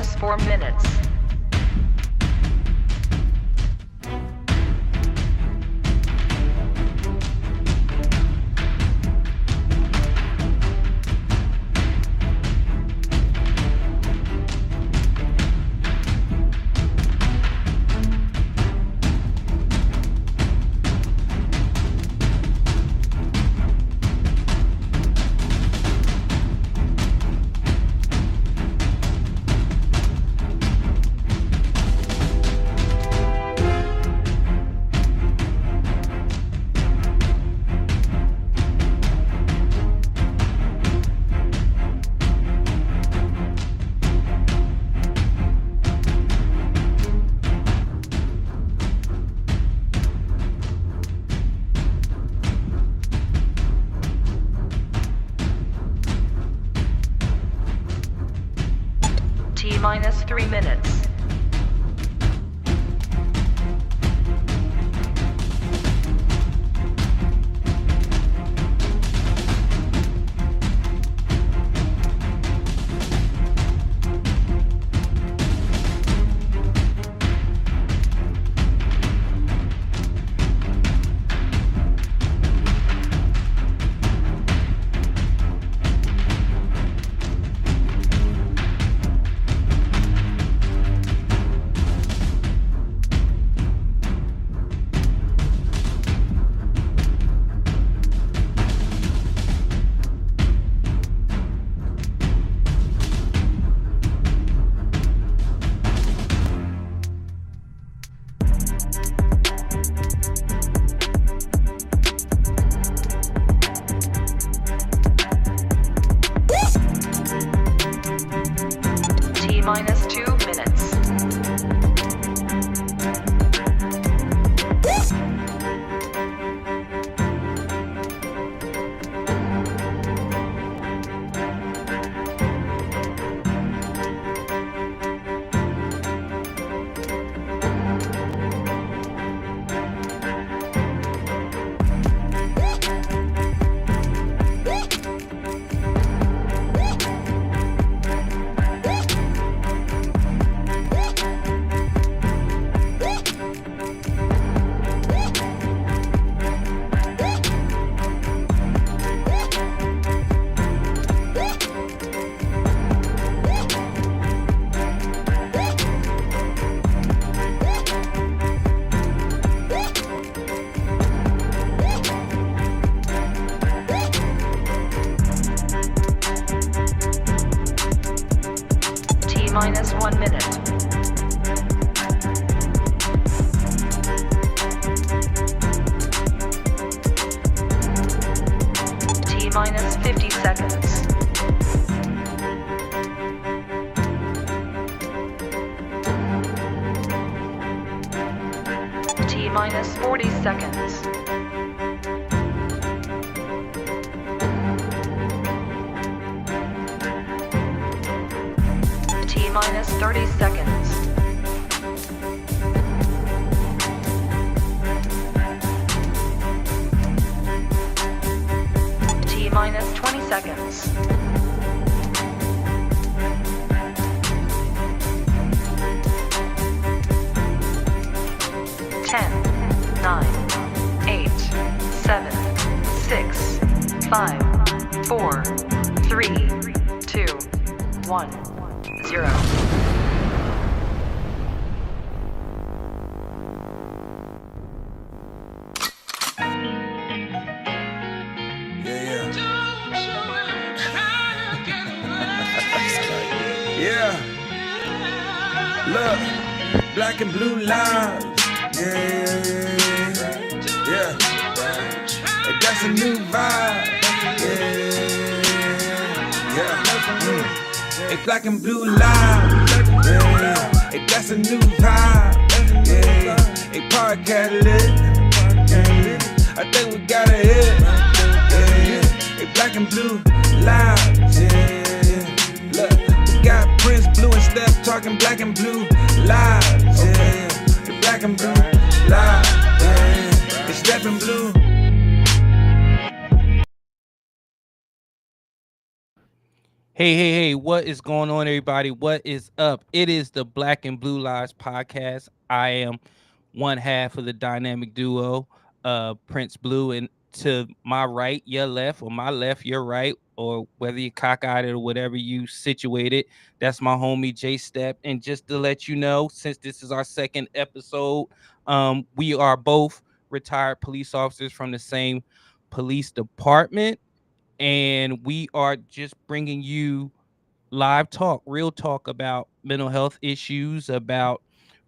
minus 4 minutes. T minus 3 minutes. T minus 2 minutes. T minus 1 minute. T minus 50 seconds. T minus 40 seconds. T minus 30 seconds. T minus 20 seconds. Ten, 9, 8, 7, 6, 5, 4, 3, 2, 1, 0. Yeah, look, black and blue lines. Yeah. Hey, that's a new vibe. Yeah. Hey, black and blue lines. Hey, that's a new vibe. Hey, park catalyst. I think we got a hit. Hey, black and blue lines. Look, we got Prince, Blue and Sgt talking black and blue lives. The black and blue lives. It's Steppe and Blue. Hey, what is going on, everybody? What is up? It is the Black and Blue Lives podcast. I am one half of the dynamic duo, Prince Blue, and to my right, your left, or my left, your right, or whether you cockeyed it or whatever you situated, that's my homie Jay Steppe. And just to let you know, since this is our second episode, we are both retired police officers from the same police department, and we are just bringing you live talk, real talk about mental health issues, about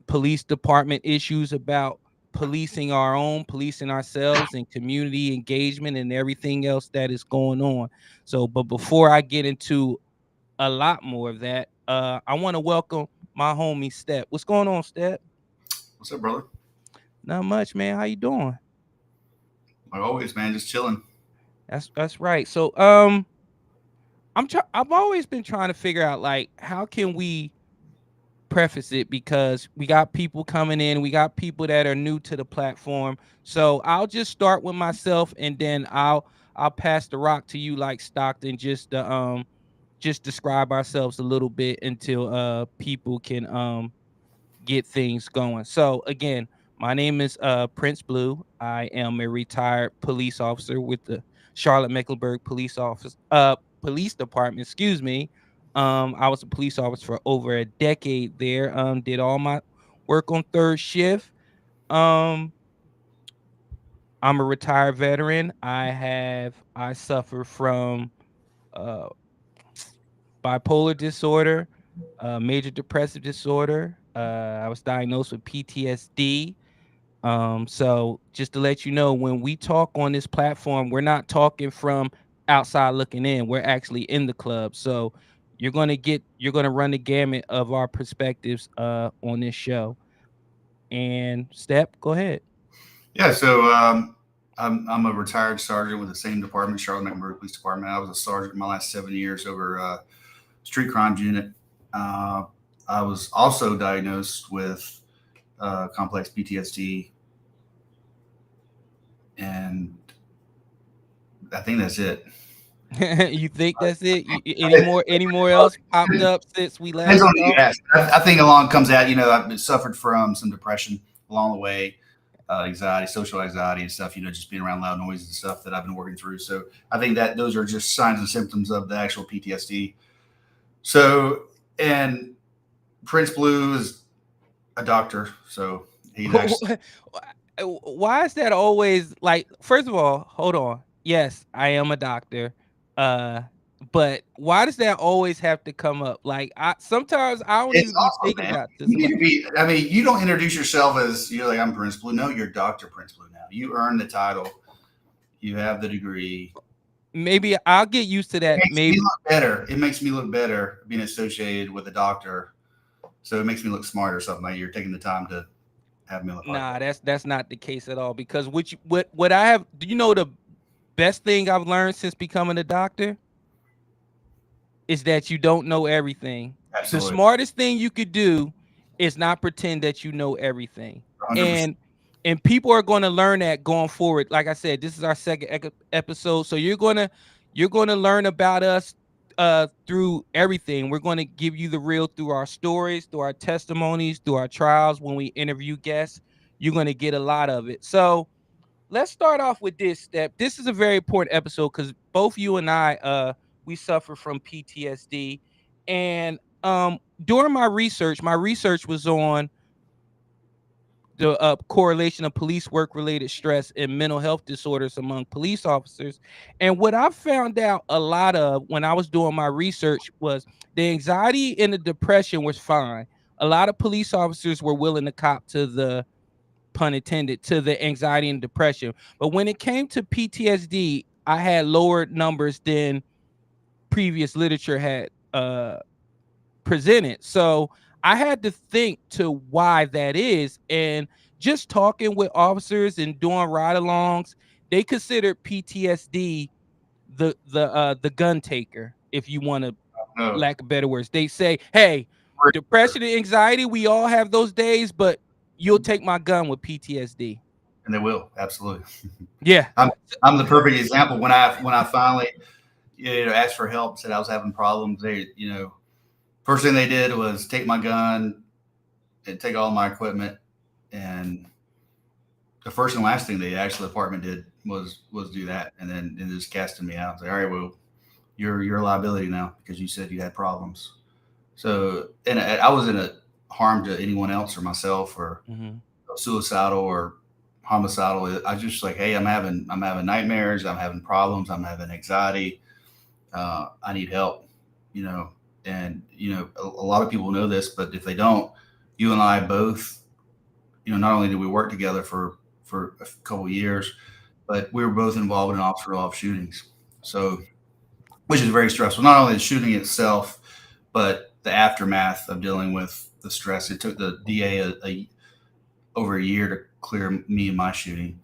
police department issues, about policing our own, policing ourselves, and community engagement and everything else that is going on. So, but before I get into a lot more of that, I want to welcome my homie Step. What's going on, Step? What's up, brother? Not much, man. How you doing? Like always, man, just chilling. That's right. So, I've always been trying to figure out, like, how can we preface it, because we got people coming in, we got people that are new to the platform. So I'll just start with myself, and then I'll pass the rock to you, like Stockton, just describe ourselves a little bit until people can get things going. So again, my name is Prince Blue. I am a retired police officer with the Charlotte Mecklenburg Police Department, excuse me. I was a police officer for over a decade there. Did all my work on third shift. Um, I'm a retired veteran. I suffer from uh bipolar disorder, major depressive disorder. I was diagnosed with PTSD. So just to let you know, when we talk on this platform, we're not talking from outside looking in. We're actually in the club. So you're gonna run the gamut of our perspectives on this show. And Step, go ahead. Yeah, so I'm a retired sergeant with the same department, Charlotte Mecklenburg Police Department. I was a sergeant my last 7 years over street crimes unit. Uh, I was also diagnosed with complex PTSD, and I think that's it. You think that's it? Any more else popped up since we Depends last on who you talked? ask. I think along comes out, I've suffered from some depression along the way, anxiety, social anxiety and stuff, just being around loud noises and stuff that I've been working through. So I think that those are just signs and symptoms of the actual PTSD. So, and Prince Blue is a doctor. So he's actually, Why is that always like? First of all, hold on. Yes, I am a doctor. Uh, but why does that always have to come up? Like, I sometimes I don't it's even be awesome, thinking man. about this. You need to be, you don't introduce yourself as you're like, I'm Prince Blue. No, you're Dr. Prince Blue now. You earn the title. You have the degree. Maybe I'll get used to that. Makes me Maybe look better. It makes me look better being associated with a doctor. So it makes me look smart or something. Like you're taking the time to have me look like nah, that. that's not the case at all. Because what I have, do you know the best thing I've learned since becoming a doctor is that you don't know everything. The Absolutely. smartest thing you could do is not pretend that you know everything. 100%. And people are going to learn that going forward. Like I said, this is our second episode, so you're going to learn about us through everything. We're going to give you the real through our stories, through our testimonies, through our trials. When we interview guests, you're going to get a lot of it. So let's start off with this Step. This is a very important episode because both you and I we suffer from PTSD. And during my research was on the correlation of police work related stress and mental health disorders among police officers. And what I found out a lot of when I was doing my research was the anxiety and the depression was fine. A lot of police officers were willing to cop to the, pun intended, to the anxiety and depression. But when it came to PTSD, I had lower numbers than previous literature had presented. So I had to think to why that is. And just talking with officers and doing ride-alongs, they considered PTSD the gun taker, if you want to No. lack of better words. They say, hey, depression and anxiety, we all have those days, but you'll take my gun with PTSD. And they will. Absolutely. Yeah. I'm the perfect example. When I finally asked for help, said I was having problems. They, first thing they did was take my gun and take all my equipment. And the first and last thing the department did was do that. And then it just casted me out. Like, all right, well, you're a liability now because you said you had problems. So, and I wasn't a harm to anyone else or myself or suicidal or homicidal. I just like, hey, I'm having nightmares. I'm having problems. I'm having anxiety. I need help, and, a lot of people know this, but if they don't, you and I both, not only did we work together for a couple of years, but we were both involved in officer-involved shootings. So, which is very stressful, not only the shooting itself, but the aftermath of dealing with the stress. It took the DA over a year to clear me and my shooting.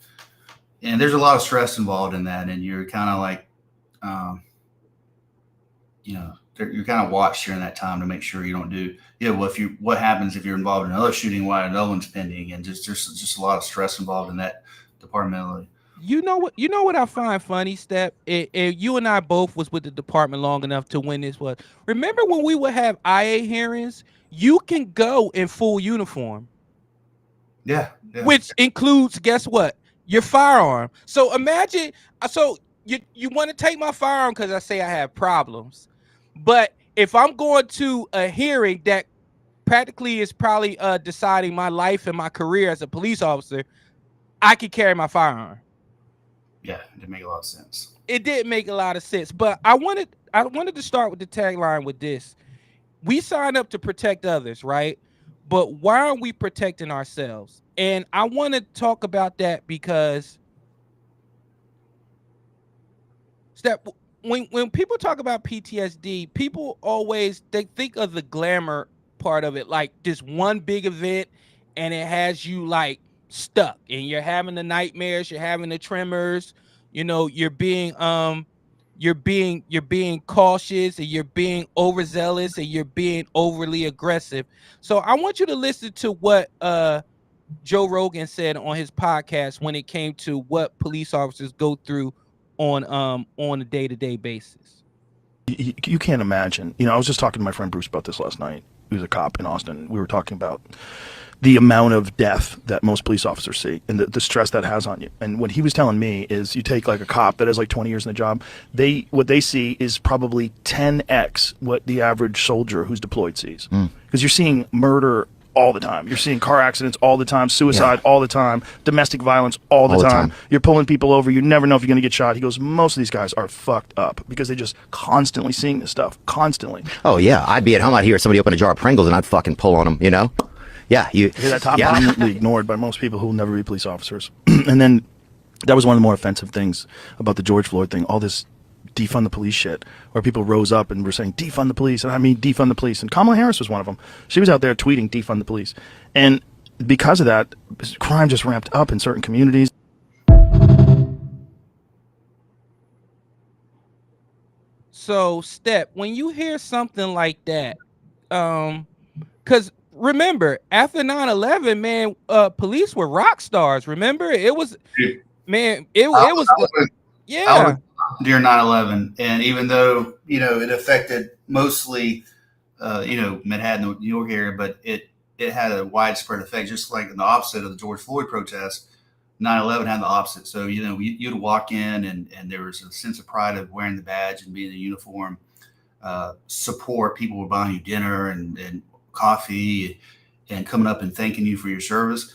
And there's a lot of stress involved in that. And you're kind of like, you're kind of watched during that time to make sure you don't do, what happens if you're involved in another shooting while another one's pending, and there's just a lot of stress involved in that departmentally. You know what I find funny, Step? You and I both was with the department long enough to when this was. Remember when we would have IA hearings? You can go in full uniform. Yeah. Which includes, guess what? Your firearm. So imagine, you want to take my firearm because I say I have problems. But if I'm going to a hearing that practically is probably deciding my life and my career as a police officer, I could carry my firearm. Yeah, it didn't make a lot of sense. It did make a lot of sense. But I wanted to start with the tagline with this. We sign up to protect others, right? But why aren't we protecting ourselves? And I want to talk about that because when people talk about PTSD, people they think of the glamour part of it, like this one big event and it has you like stuck and you're having the nightmares, you're having the tremors, you're being cautious and you're being overzealous and you're being overly aggressive. So I want you to listen to what Joe Rogan said on his podcast when it came to what police officers go through on a day-to-day basis. You can't imagine. I was just talking to my friend Bruce about this last night. He was a cop in Austin. We were talking about the amount of death that most police officers see and the stress that has on you. And what he was telling me is you take like a cop that has like 20 years in the job, what they see is probably 10x what the average soldier who's deployed sees. Because you're seeing murder all the time. You're seeing car accidents all the time, suicide all the time, domestic violence all the time. You're pulling people over. You never know if you're going to get shot. He goes, most of these guys are fucked up because they're just constantly seeing this stuff, constantly. Oh, yeah. I'd be at home. I'd hear somebody open a jar of Pringles and I'd fucking pull on them, Yeah, that's prominently ignored by most people who will never be police officers. And then that was one of the more offensive things about the George Floyd thing, all this defund the police shit, where people rose up and were saying defund the police, and I mean defund the police. And Kamala Harris was one of them. She was out there tweeting defund the police. And because of that, crime just ramped up in certain communities. So, Step, when you hear something like that, because remember, after 9/11, man, police were rock stars. Remember, it was, man, it was, yeah. During 9/11, and even though it affected mostly Manhattan, New York area, but it had a widespread effect, just like in the opposite of the George Floyd protest. 9/11 had the opposite. So you'd walk in and there was a sense of pride of wearing the badge and being in a uniform. Support, people were buying you dinner and coffee and coming up and thanking you for your service,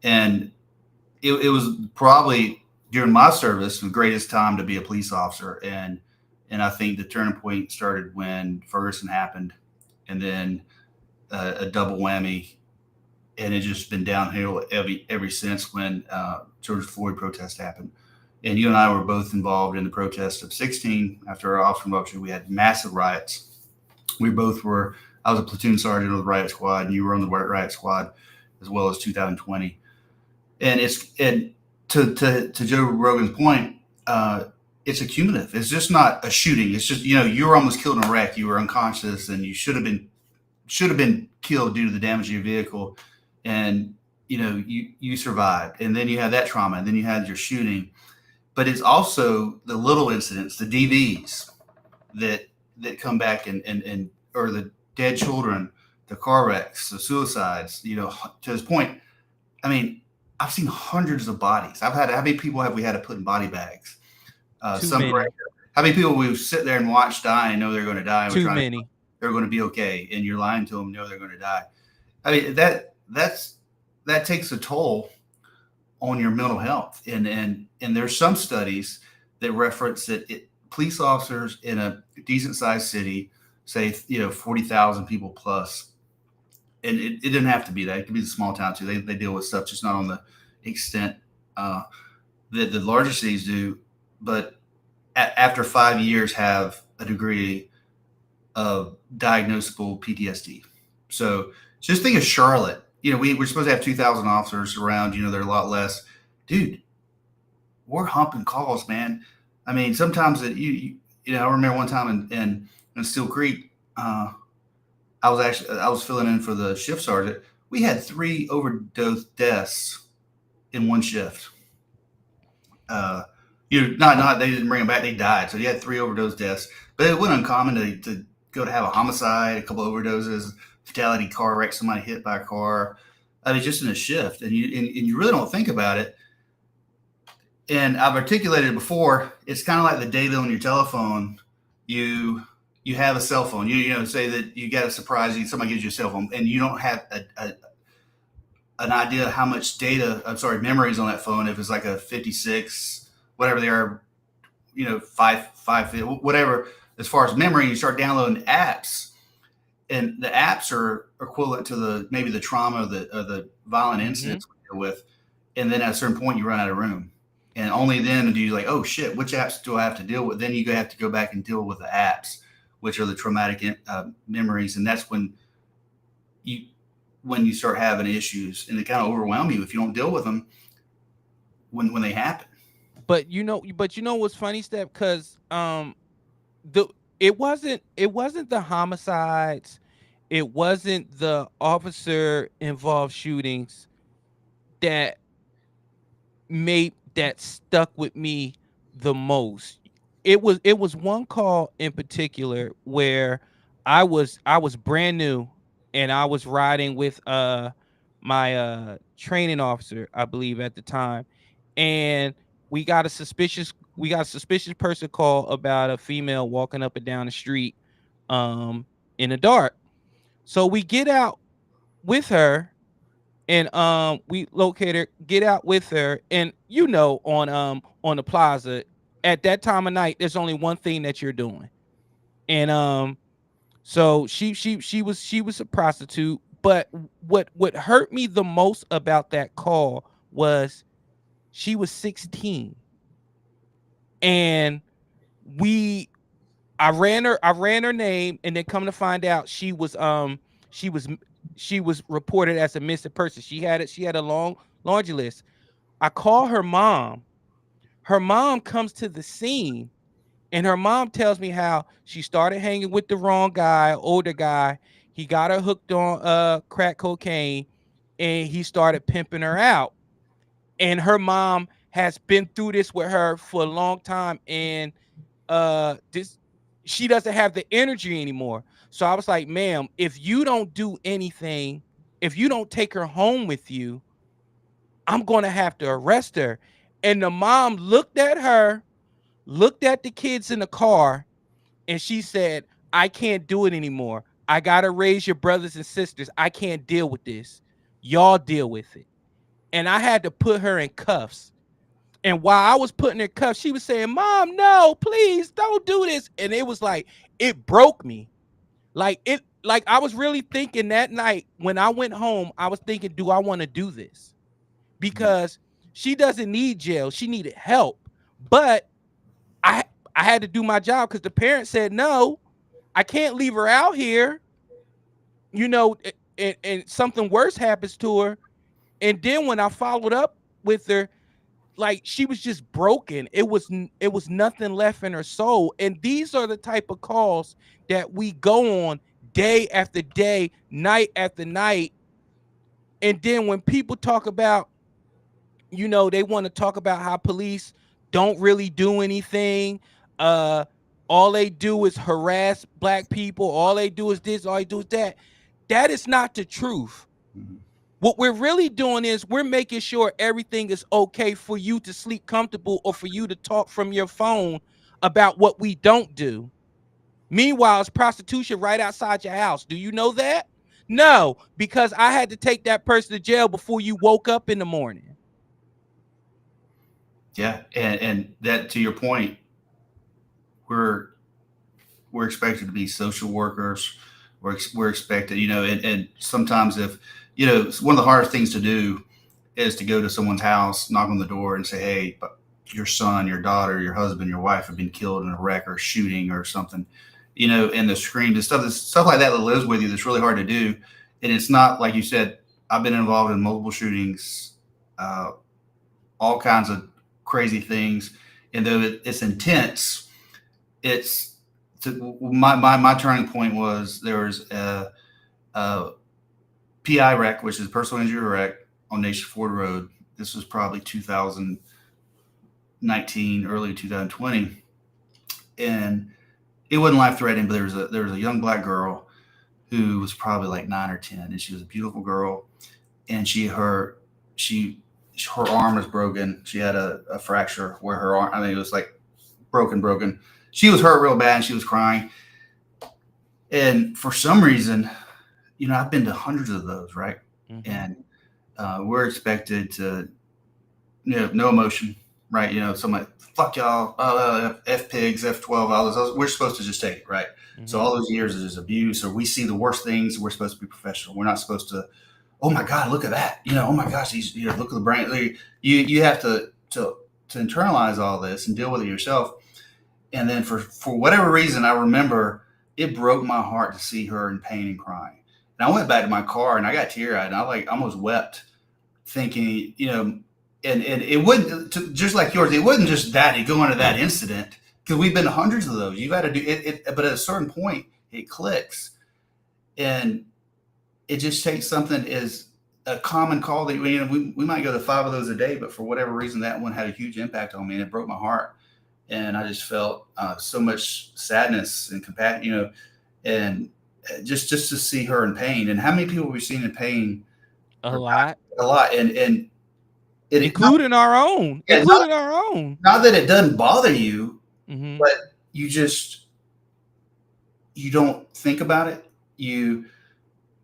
and it was probably during my service the greatest time to be a police officer. And I think the turning point started when Ferguson happened, and then a double whammy, and it's just been downhill ever since when George Floyd protest happened. And you and I were both involved in the protest of 16 after our officer motion. We had massive riots. We both were. I was a platoon sergeant of the riot squad, and you were on the riot squad, as well as 2020. And to Joe Rogan's point, it's a cumulative. It's just not a shooting. It's just you were almost killed in a wreck. You were unconscious, and you should have been killed due to the damage of your vehicle, and you survived. And then you had that trauma, and then you had your shooting. But it's also the little incidents, the DVs, that come back and or the dead children, the car wrecks, the suicides, to this point. I mean, I've seen hundreds of bodies. How many people have we had to put in body bags? Too Some many. How many people we sit there and watch die and know they're going to die? And Too many. They're going to be okay, and you're lying to them, know they're going to die. I mean, that takes a toll on your mental health, and there's some studies that reference that police officers in a decent sized city, say 40,000 people plus, and it didn't have to be that. It could be the small town too. They deal with stuff just not on the extent that the larger cities do, but after 5 years have a degree of diagnosable PTSD. So just think of Charlotte. We're supposed to have 2,000 officers around. They're a lot less. Dude, we're humping calls, man. I mean, sometimes I remember one time in Steel Creek, I was filling in for the shift sergeant. We had 3 overdose deaths in one shift. Not they didn't bring them back; they died. So you had 3 overdose deaths, but it wasn't uncommon to go to have a homicide, a couple of overdoses, fatality, car wreck, somebody hit by a car. I mean, just in a shift, and you really don't think about it. And I've articulated it before. It's kind of like the data on your telephone. You have a cell phone. Say that you got a surprise. Somebody gives you a cell phone, and you don't have an idea how much memories on that phone. If it's like a 56, whatever they are, 5, whatever. As far as memory, you start downloading apps, and the apps are equivalent to maybe the trauma or the violent incidents we deal with. And then at a certain point, you run out of room. And only then do you like, oh shit, which apps do I have to deal with? Then you have to go back and deal with the apps, which are the traumatic memories. And that's when you start having issues, and they kind of overwhelm you if you don't deal with them when they happen. But what's funny, Step? Because it wasn't the homicides, it wasn't the officer involved shootings that stuck with me the most. It was one call in particular where I was brand new, and I was riding with my training officer, I believe at the time, and we got a suspicious person call about a female walking up and down the street in the dark. So we get out with her, and we locate her, get out with her, and on the plaza at that time of night, there's only one thing that you're doing. And so she was a prostitute, but what hurt me the most about that call was she was 16. And I ran her name, and then come to find out she was reported as a missing person. She had a long laundry list. I call her mom. Her mom comes to the scene, and her mom tells me how she started hanging with the wrong guy, older guy. He got her hooked on crack cocaine, and he started pimping her out. And her mom has been through this with her for a long time, and she doesn't have the energy anymore. So I was like, ma'am, if you don't do anything, if you don't take her home with you, I'm going to have to arrest her. And the mom looked at her, looked at the kids in the car, and she said, I can't do it anymore. I got to raise your brothers and sisters. I can't deal with this. Y'all deal with it. And I had to put her in cuffs. And while I was putting her in cuffs, she was saying, Mom, no, please don't do this. And it was like, it broke me. Like I was really thinking that night when I went home, I was thinking, do I want to do this? Because she doesn't need jail. She needed help. But I had to do my job because the parents said, no, I can't leave her out here, and something worse happens to her. And then when I followed up with her, like, she was just broken. It was nothing left in her soul. And these are the type of calls that we go on day after day, night after night. And then when people talk about, they want to talk about how police don't really do anything. all they do is harass black people, all they do is this, all they do is that. That is not the truth. Mhm. What we're really doing is we're making sure everything is okay for you to sleep comfortable or for you to talk from your phone about what we don't do. Meanwhile, it's prostitution right outside your house. Do you know that? No, because I had to take that person to jail before you woke up in the morning. Yeah, and that, to your point, we're we're expected to be social workers. We're expected, and sometimes if it's one of the hardest things to do is to go to someone's house, knock on the door, and say, "Hey, but your son, your daughter, your husband, your wife have been killed in a wreck or shooting or something," and the scream, the stuff like that that lives with you. That's really hard to do, and it's not like you said. I've been involved in multiple shootings, uh, all kinds of crazy things, and though it's intense, it's my turning point was there was a PI wreck, which is personal injury wreck on Nation Ford Road. This was probably 2019, early 2020, and it wasn't life threatening. But there was a young black girl who was probably like 9 or 10, and she was a beautiful girl, and her arm was broken. She had a fracture where her arm. I mean, it was like broken. She was hurt real bad, and she was crying. And for some reason, I've been to hundreds of those, right? Mm-hmm. And we're expected to, no emotion, right? Somebody, fuck y'all, F pigs, F12, all those. We're supposed to just take it, right? Mm-hmm. So all those years is just abuse, or we see the worst things. We're supposed to be professional. We're not supposed to, oh my God, look at that. Oh my gosh, look at the brain. You have to internalize all this and deal with it yourself. And then for whatever reason, I remember it broke my heart to see her in pain and crying. And I went back to my car and I got teary-eyed and I almost wept, thinking, and it wouldn't, just like yours, it wasn't just that, it go into that incident, because we've been to hundreds of those. You got to do it, but at a certain point, it clicks. And it just takes something as a common call that, we might go to 5 of those a day, but for whatever reason, that one had a huge impact on me and it broke my heart. And I just felt so much sadness and compassion, and just to see her in pain. And how many people we've seen in pain? A lot, and it, including our own, Not that it doesn't bother you, mm-hmm. but you don't think about it. You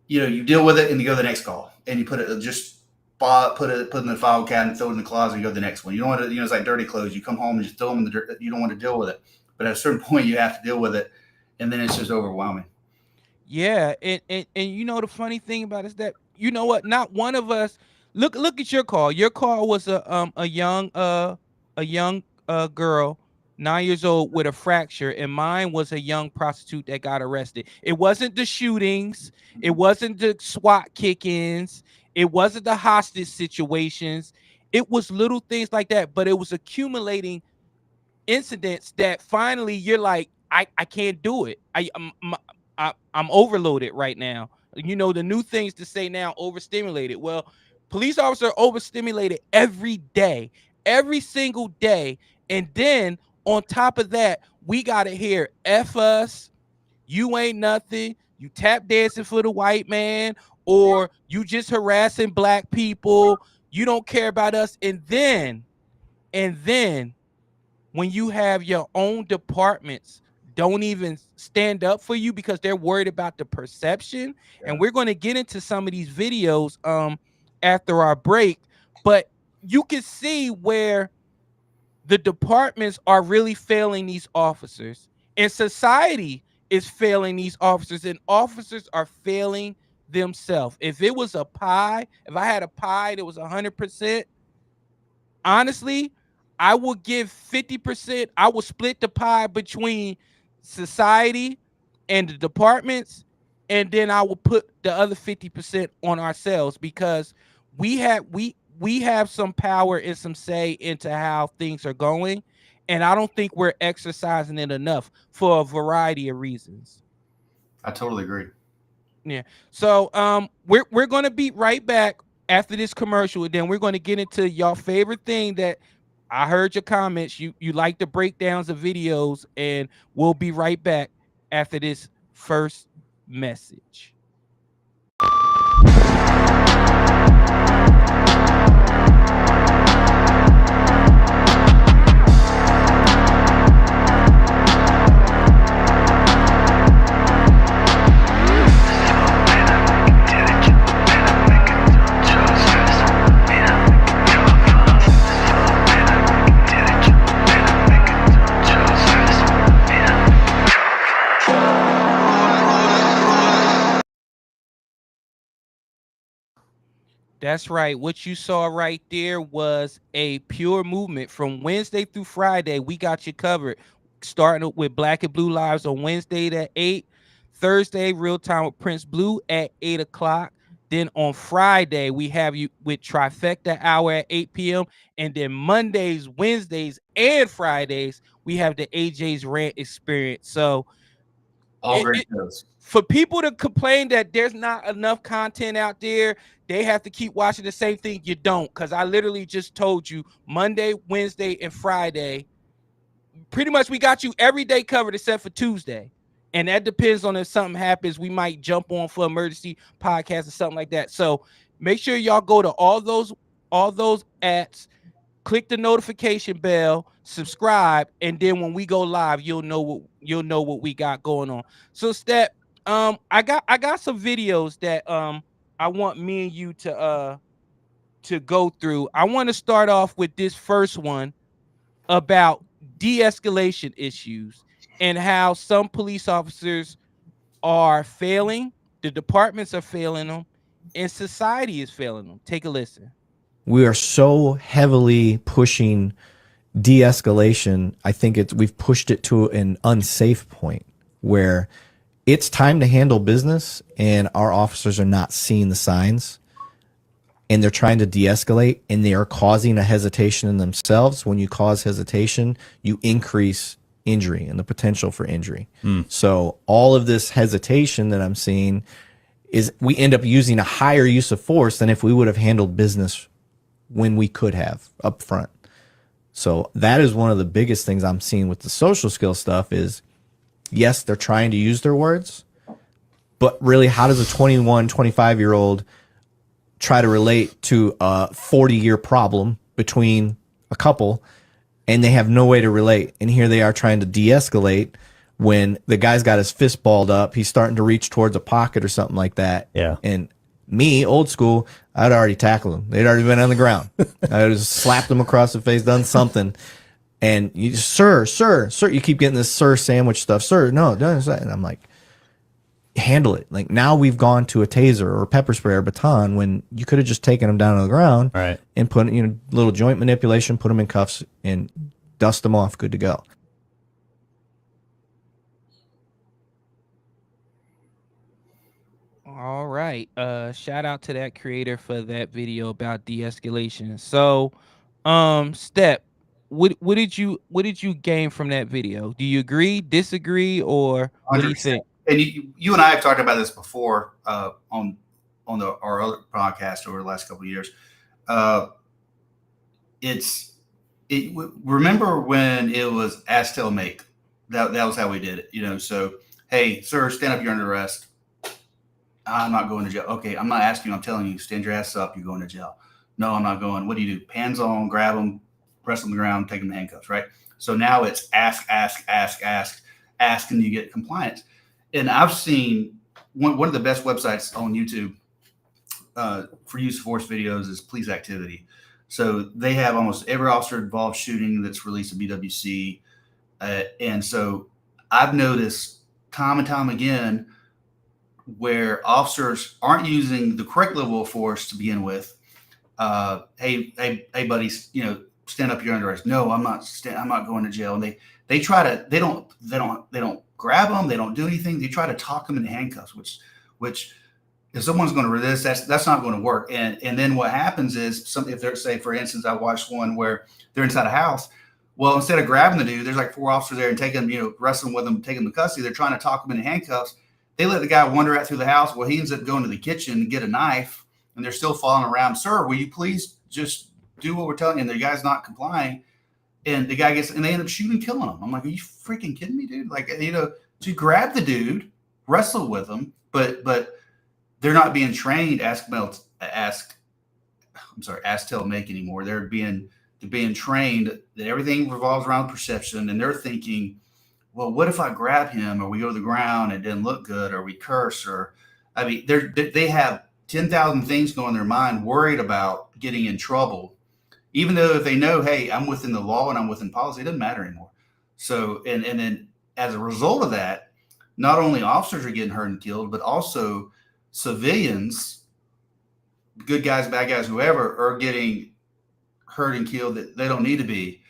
deal with it and you go to the next call, and you put it in the file cabinet, throw it in the closet, and go to the next one. You don't want to, it's like dirty clothes. You come home and just throw them in the dirt. You don't want to deal with it. But at a certain point, you have to deal with it, and then it's just overwhelming. Yeah, and the funny thing about it is that not one of us look at your call. Your call was a young girl, 9 years old with a fracture, and mine was a young prostitute that got arrested. It wasn't the shootings, it wasn't the SWAT kick-ins, it wasn't the hostage situations. It was little things like that, but it was accumulating incidents that finally you're like, I can't do it. I'm overloaded right now. The new things to say now, overstimulated. Well, police officers are overstimulated every day, every single day. And then on top of that, we got to hear F us, you ain't nothing, you tap dancing for the white man, or you just harassing black people, you don't care about us. And then when you have your own departments don't even stand up for you because they're worried about the perception. Yeah. And we're going to get into some of these videos after our break, but you can see where the departments are really failing these officers, and society is failing these officers, and officers are failing themselves. If it was a pie, if I had a pie that was 100%, honestly, I would give 50%. I would split the pie between society and the departments, and then I will put the other 50% on ourselves, because we have some power and some say into how things are going, and I don't think we're exercising it enough for a variety of reasons. I totally agree. Yeah. So we're going to be right back after this commercial, and then we're going to get into y'all favorite thing that I heard your comments. You like the breakdowns of videos, and we'll be right back after this first message. That's right. What you saw right there was a pure movement from Wednesday through Friday. We got you covered, starting with Black and Blue Lives on Wednesday at 8, Thursday, Real Time with Prince Blue at 8 o'clock. Then on Friday, we have you with Trifecta Hour at 8 p.m. And then Mondays, Wednesdays, and Fridays, we have the AJ's Rant Experience. So All great shows. for people to complain that there's not enough content out there, they have to keep watching the same thing. You don't, because I literally just told you Monday, Wednesday, and Friday. Pretty much we got you every day covered except for Tuesday. And that depends on if something happens. We might jump on for emergency podcast or something like that. So make sure y'all go to all those apps, click the notification bell, subscribe, and then when we go live, you'll know what we got going on. So Step, I got some videos that I want me and you to go through. I want to start off with this first one about de-escalation issues and how some police officers are failing, the departments are failing them, and society is failing them. Take a listen. We are so heavily pushing de-escalation. I think we've pushed it to an unsafe point where it's time to handle business and our officers are not seeing the signs and they're trying to de-escalate and they are causing a hesitation in themselves. When you cause hesitation, you increase injury and the potential for injury. So all of this hesitation that I'm seeing is we end up using a higher use of force than if we would have handled business when we could have up front. So that is one of the biggest things I'm seeing with the social skill stuff is, yes, they're trying to use their words, but really how does a 21, 25-year-old try to relate to a 40-year problem between a couple and they have no way to relate? And here they are trying to de-escalate when the guy's got his fist balled up, he's starting to reach towards a pocket or something like that. Yeah. And me, old school, I'd already tackled him. They'd already been on the ground. I just slapped him across the face, done something. And you just, sir, you keep getting this sir sandwich stuff. Sir, no, don't. And I'm like, handle it. Like now we've gone to a taser or pepper spray or baton when you could have just taken him down on the ground Right. and put, little joint manipulation, put him in cuffs and dust him off. Good to go. All right. Shout out to that creator for that video about de-escalation. So, Step, what did you gain from that video? Do you agree, disagree, or what do you 100%. think? And you and I have talked about this before on our other podcast over the last couple of years. Remember when it was ask, tell, make? That was how we did it. So hey, sir, stand up. You're under arrest. I'm not going to jail. Okay, I'm not asking you. I'm telling you, stand your ass up. You're going to jail. No, I'm not going. What do you do? Hands on, grab them, press them on the ground, take them to handcuffs, right? So now it's ask, and you get compliance. And I've seen one of the best websites on YouTube for use of force videos is Police Activity. So they have almost every officer involved shooting that's released at BWC. And so I've noticed time and time again where officers aren't using the correct level of force to begin with. Hey, buddies, stand up. You're under arrest. No, I'm not going to jail. And they try to. They don't grab them. They don't do anything. They try to talk them into handcuffs, which if someone's going to resist, that's not going to work. And then what happens is if they're, say, for instance, I watched one where they're inside a house. Well, instead of grabbing the dude, there's like 4 officers there and taking them, wrestling with them, taking them to custody. They're trying to talk them into handcuffs. They let the guy wander out through the house. Well, he ends up going to the kitchen and get a knife, and they're still following around. Sir, will you please just do what we're telling you? And the guy's not complying. and the guy and they end up shooting, killing him. I'm like, are you freaking kidding me, dude? Like, to grab the dude, wrestle with him, but they're not being trained. Ask tell, make anymore. They're being trained that everything revolves around perception, and they're thinking, well, what if I grab him, or we go to the ground and it didn't look good, or we curse, or I mean, they have 10,000 things going in their mind, worried about getting in trouble, even though if they know, hey, I'm within the law and I'm within policy, it doesn't matter anymore. So, and then as a result of that, not only officers are getting hurt and killed, but also civilians, good guys, bad guys, whoever, are getting hurt and killed that they don't need to be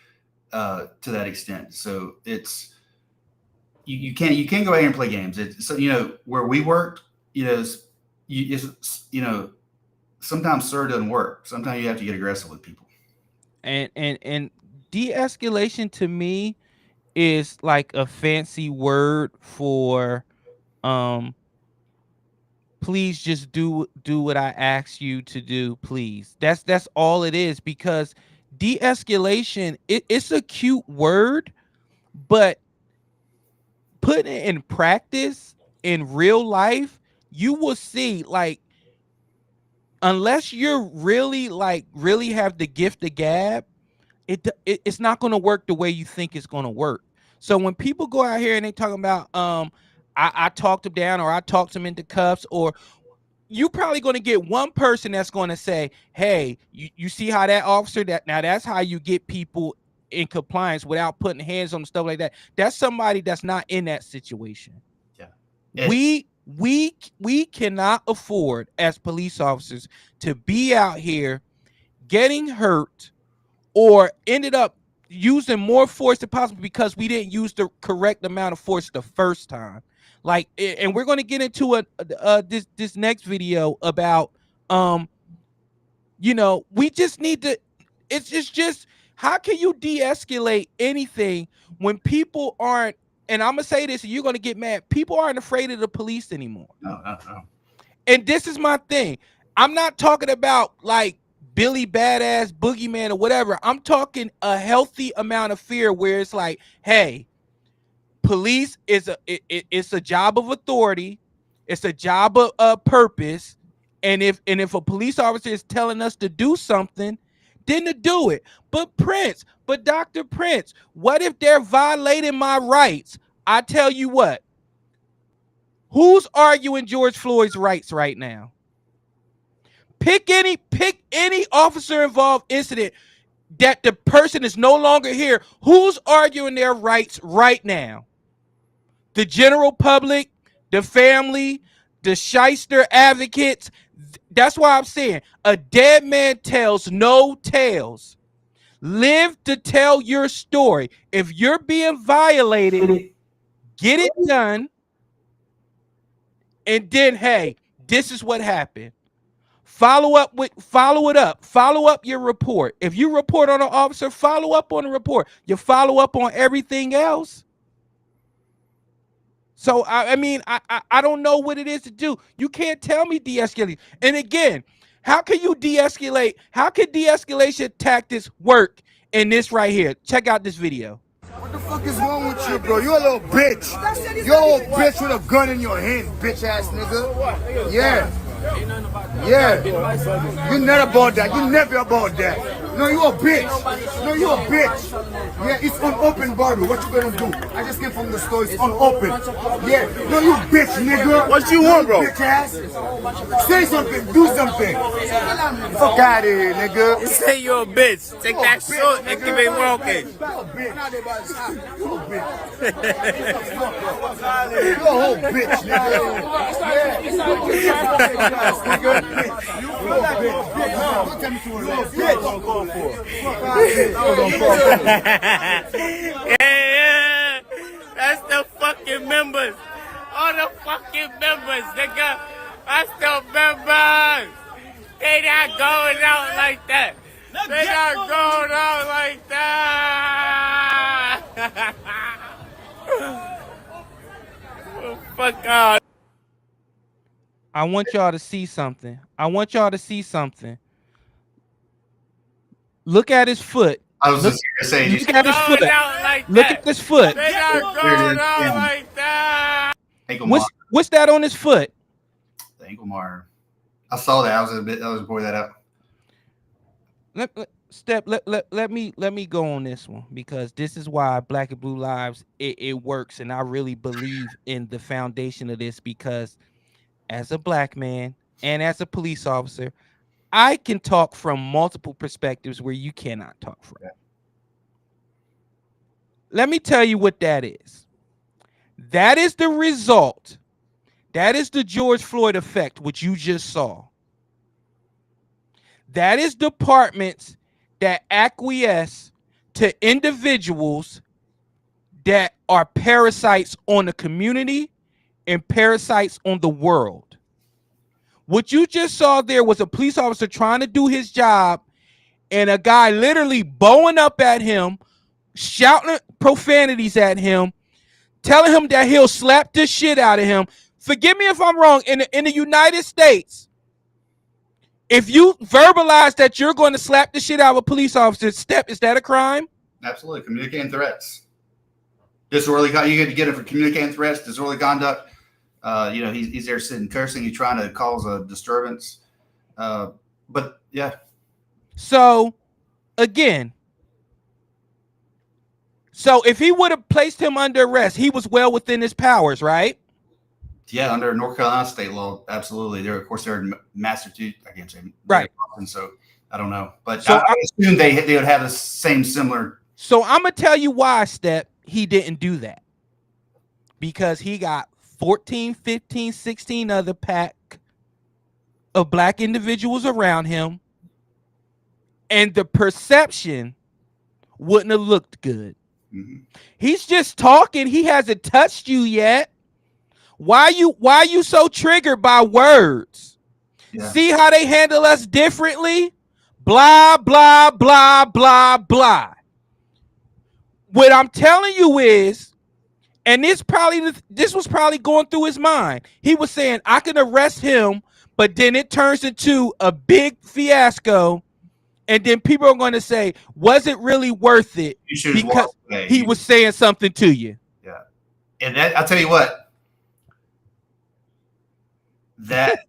to that extent. So it's you can't go out here and play games. So where we worked, sometimes SIR doesn't work. Sometimes you have to get aggressive with people. And de-escalation to me is like a fancy word for please just do what I ask you to do, please. That's all it is, because de-escalation, it's a cute word, but putting it in practice in real life, you will see, like, unless you're really have the gift of gab, it's not going to work the way you think it's going to work. So when people go out here and they talking about I talked him down, or I talked him into cuffs, or you probably going to get one person that's going to say, hey, you see how that officer, that's how you get people in compliance without putting hands on stuff like that. That's somebody that's not in that situation. Yeah. We cannot afford as police officers to be out here getting hurt or ended up using more force than possible because we didn't use the correct amount of force the first time. Like, and we're going to get into this next video about we just need to, it's just how can you de-escalate anything when people aren't, and I'm gonna say this and you're gonna get mad, people aren't afraid of the police anymore. No. And this is my thing. I'm not talking about like Billy Badass, Boogeyman, or whatever. I'm talking a healthy amount of fear where it's like, hey, police is it's a job of authority, it's a job of purpose, and if a police officer is telling us to do something, then to do it. But Dr. Prince, what if they're violating my rights? I tell you what, who's arguing George Floyd's rights right now? Pick any officer involved incident that the person is no longer here. Who's arguing their rights right now? The general public, the family, the shyster advocates. That's why I'm saying a dead man tells no tales. Live to tell your story. If you're being violated, get it done. And then, hey, this is what happened. Follow up your report. If you report on an officer, follow up on the report. You follow up on everything else. So I mean, I don't know what it is to do. You can't tell me de-escalate. And again, how can you de-escalate? How can de-escalation tactics work in this right here? Check out this video. What the fuck is wrong with you, bro? You a little bitch. You a old bitch with a gun in your hand, bitch ass nigga. Yeah. Yeah. You never about that. You never about that. No, you a bitch. No, you a bitch. Yeah, it's unopened bottle. What you gonna do? I just came from the store. It's unopened. Yeah. No, you bitch, nigga. What you want, bro? Bitch ass. Say something. Do something. Fuck out of here, nigga. You say you're a bitch. Take that shit and keep it walking. You a bitch. You a whole bitch, nigga. Yeah, that's the fucking members. All the fucking members, nigga. That's the members. They not going out like that. They not going out like that. Fuck out. I want y'all to see something. Look at his foot. I was Look, just going to say, look just at his foot. Going out like Look that. at this foot. They not going out like that. ankle mark. What's that on his foot? The ankle mark. I saw that. I was bored that out. Let me go on this one, because this is why Black and Blue Lives it works, and I really believe in the foundation of this, because as a black man and as a police officer, I can talk from multiple perspectives where you cannot talk from. Let me tell you what that is. That is the result. That is the George Floyd effect, which you just saw. That is departments that acquiesce to individuals that are parasites on the community and parasites on the world. What you just saw there was a police officer trying to do his job, and a guy literally bowing up at him, shouting profanities at him, telling him that he'll slap the shit out of him. Forgive me if I'm wrong. In the United States, if you verbalize that you're going to slap the shit out of a police officer, Steppe, is that a crime? Absolutely. Communicating threats. Disorderly conduct. You get it for communicating threats, disorderly conduct. He's there sitting cursing. He's trying to cause a disturbance. But yeah. So, again, if he would have placed him under arrest, he was well within his powers, right? Yeah, under North Carolina state law, absolutely. They're in Massachusetts. I can't say right. And so I don't know, but so I assume they would have the same similar. So I'm gonna tell you why, Steppe, he didn't do that, because he got 14, 15, 16 other pack of black individuals around him, and the perception wouldn't have looked good. Mm-hmm. He's just talking. He hasn't touched you yet. Why you so triggered by words? Yeah. See how they handle us differently? Blah, blah, blah, blah, blah. What I'm telling you is, and this was probably going through his mind. He was saying, I can arrest him, but then it turns into a big fiasco. And then people are going to say, was it really worth it? Because he was saying something to you. Yeah. And that, I'll tell you what, that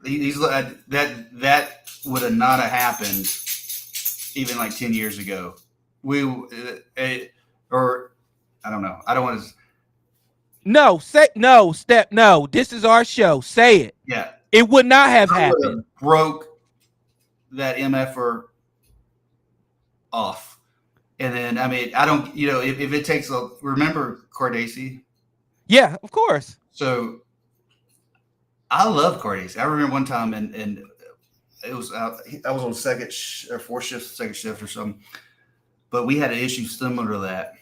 that would have not have happened even like 10 years ago. Or I don't know. I don't want to. No, Steppe. No, this is our show. Say it. Yeah. It would not have happened. Broke that MFer off. And then, I mean, I don't, if it takes remember Cardacy? Yeah, of course. So I love Cardacy. I remember one time, and it was, I was on second shift or something, but we had an issue similar to that.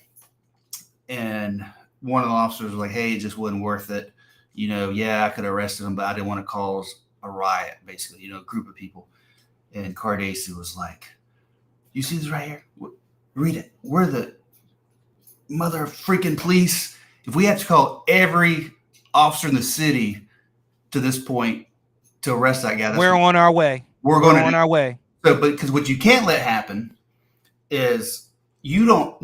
And one of the officers was like, hey, it just wasn't worth it. Yeah, I could have arrested him, but I didn't want to cause a riot, basically, a group of people. And Cardacy was like, you see this right here? Read it. We're the mother freaking police. If we have to call every officer in the city to this point to arrest that guy, we're on our way. We're on our way. So, but because what you can't let happen is you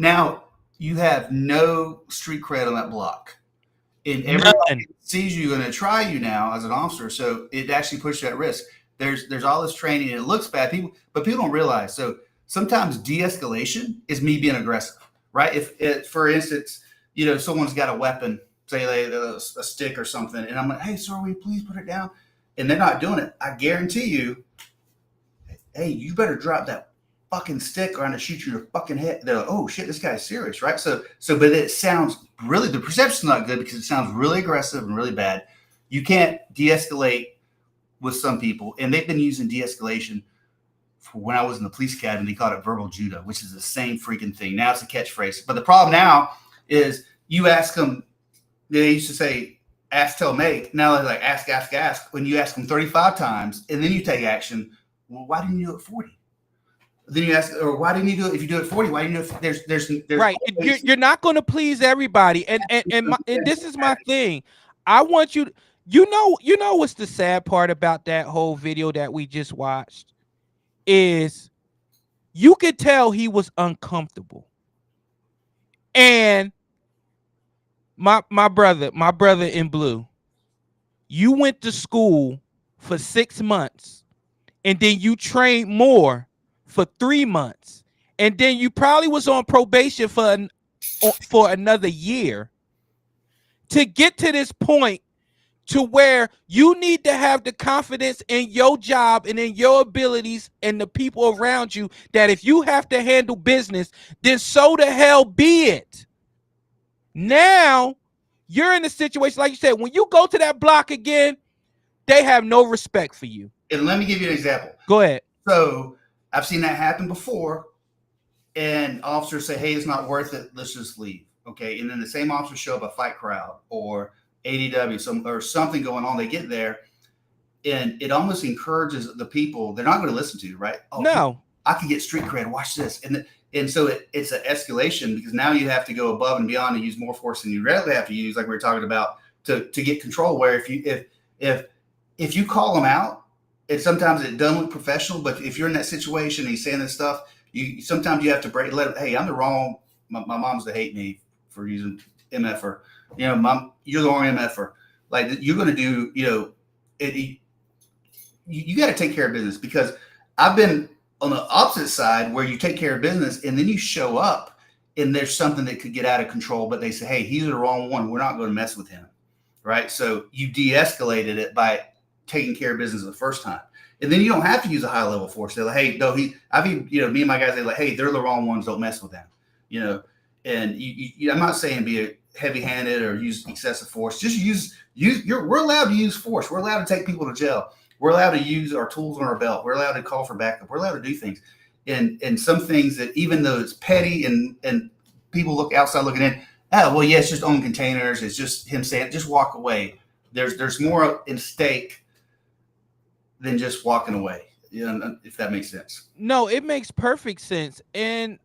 have no street cred on that block. And everybody sees you going to try you now as an officer. So it actually puts you at risk. There's all this training, and it looks bad. But people don't realize. So sometimes de-escalation is me being aggressive, right? If for instance, someone's got a weapon, say a stick or something, and I'm like, hey, sir, will you please put it down? And they're not doing it. I guarantee you, hey, you better drop that fucking stick or I'm gonna shoot you in your fucking head. They're like, oh shit, this guy's serious, right? So, but it sounds really, the perception's not good because it sounds really aggressive and really bad. You can't de-escalate with some people, and they've been using de-escalation for when I was in the police academy. They called it verbal judo, which is the same freaking thing. Now it's a catchphrase. But the problem now is you ask them, they used to say, ask, tell, make. Now they're like, ask, ask, ask. When you ask them 35 times and then you take action, well, why didn't you do it 40? Then you ask, or why didn't you do it? If you do it 40, why didn't you do it? There's right. You're not going to please everybody. And this is my thing. I want you to, you know what's the sad part about that whole video that we just watched is you could tell he was uncomfortable. And my brother in blue, you went to school for 6 months, and then you trained more for 3 months, and then you probably was on probation for another year to get to this point, to where you need to have the confidence in your job and in your abilities and the people around you that if you have to handle business, then so the hell be it. Now you're in a situation, like you said, when you go to that block again, they have no respect for you. And let me give you an example. Go ahead. So I've seen that happen before, and officers say, hey, it's not worth it, let's just leave. Okay. And then the same officers show up a fight crowd or ADW, or something going on. They get there, and it almost encourages the people they're not going to listen to, right? Oh, no, I can get street cred. Watch this. And so it's an escalation, because now you have to go above and beyond and use more force than you rarely have to use, like we were talking about, to get control. Where if you call them out, and sometimes it doesn't look professional, but if you're in that situation and he's saying this stuff, sometimes you have to hey, I'm the wrong. My mom's to hate me for using MFer. Mom, you're the wrong MFer. Like, you're going to do, you got to take care of business, because I've been on the opposite side where you take care of business and then you show up and there's something that could get out of control, but they say, hey, he's the wrong one. We're not going to mess with him. Right. So you de-escalated it by taking care of business the first time. And then you don't have to use a high level force. They're like, hey, no, me and my guys, they're like, hey, they're the wrong ones. Don't mess with them. And I'm not saying be heavy-handed or use excessive force. Just we're allowed to use force. We're allowed to take people to jail. We're allowed to use our tools on our belt. We're allowed to call for backup. We're allowed to do things. And some things that, even though it's petty and people look outside looking in, well, yeah, it's just own containers. It's just him saying, just walk away. There's more in stake than just walking away. If that makes sense. No, it makes perfect sense. And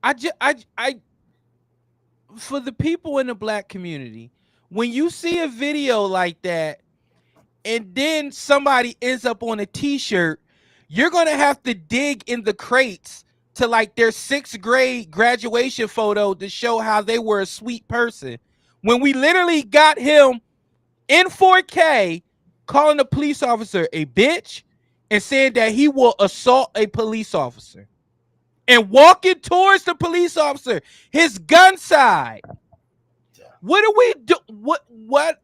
I for the people in the black community, when you see a video like that and then somebody ends up on a t-shirt, you're going to have to dig in the crates to like their 6th grade graduation photo to show how they were a sweet person, when we literally got him in 4K calling a police officer a bitch and saying that he will assault a police officer and walking towards the police officer, his gun side. What do we do? What?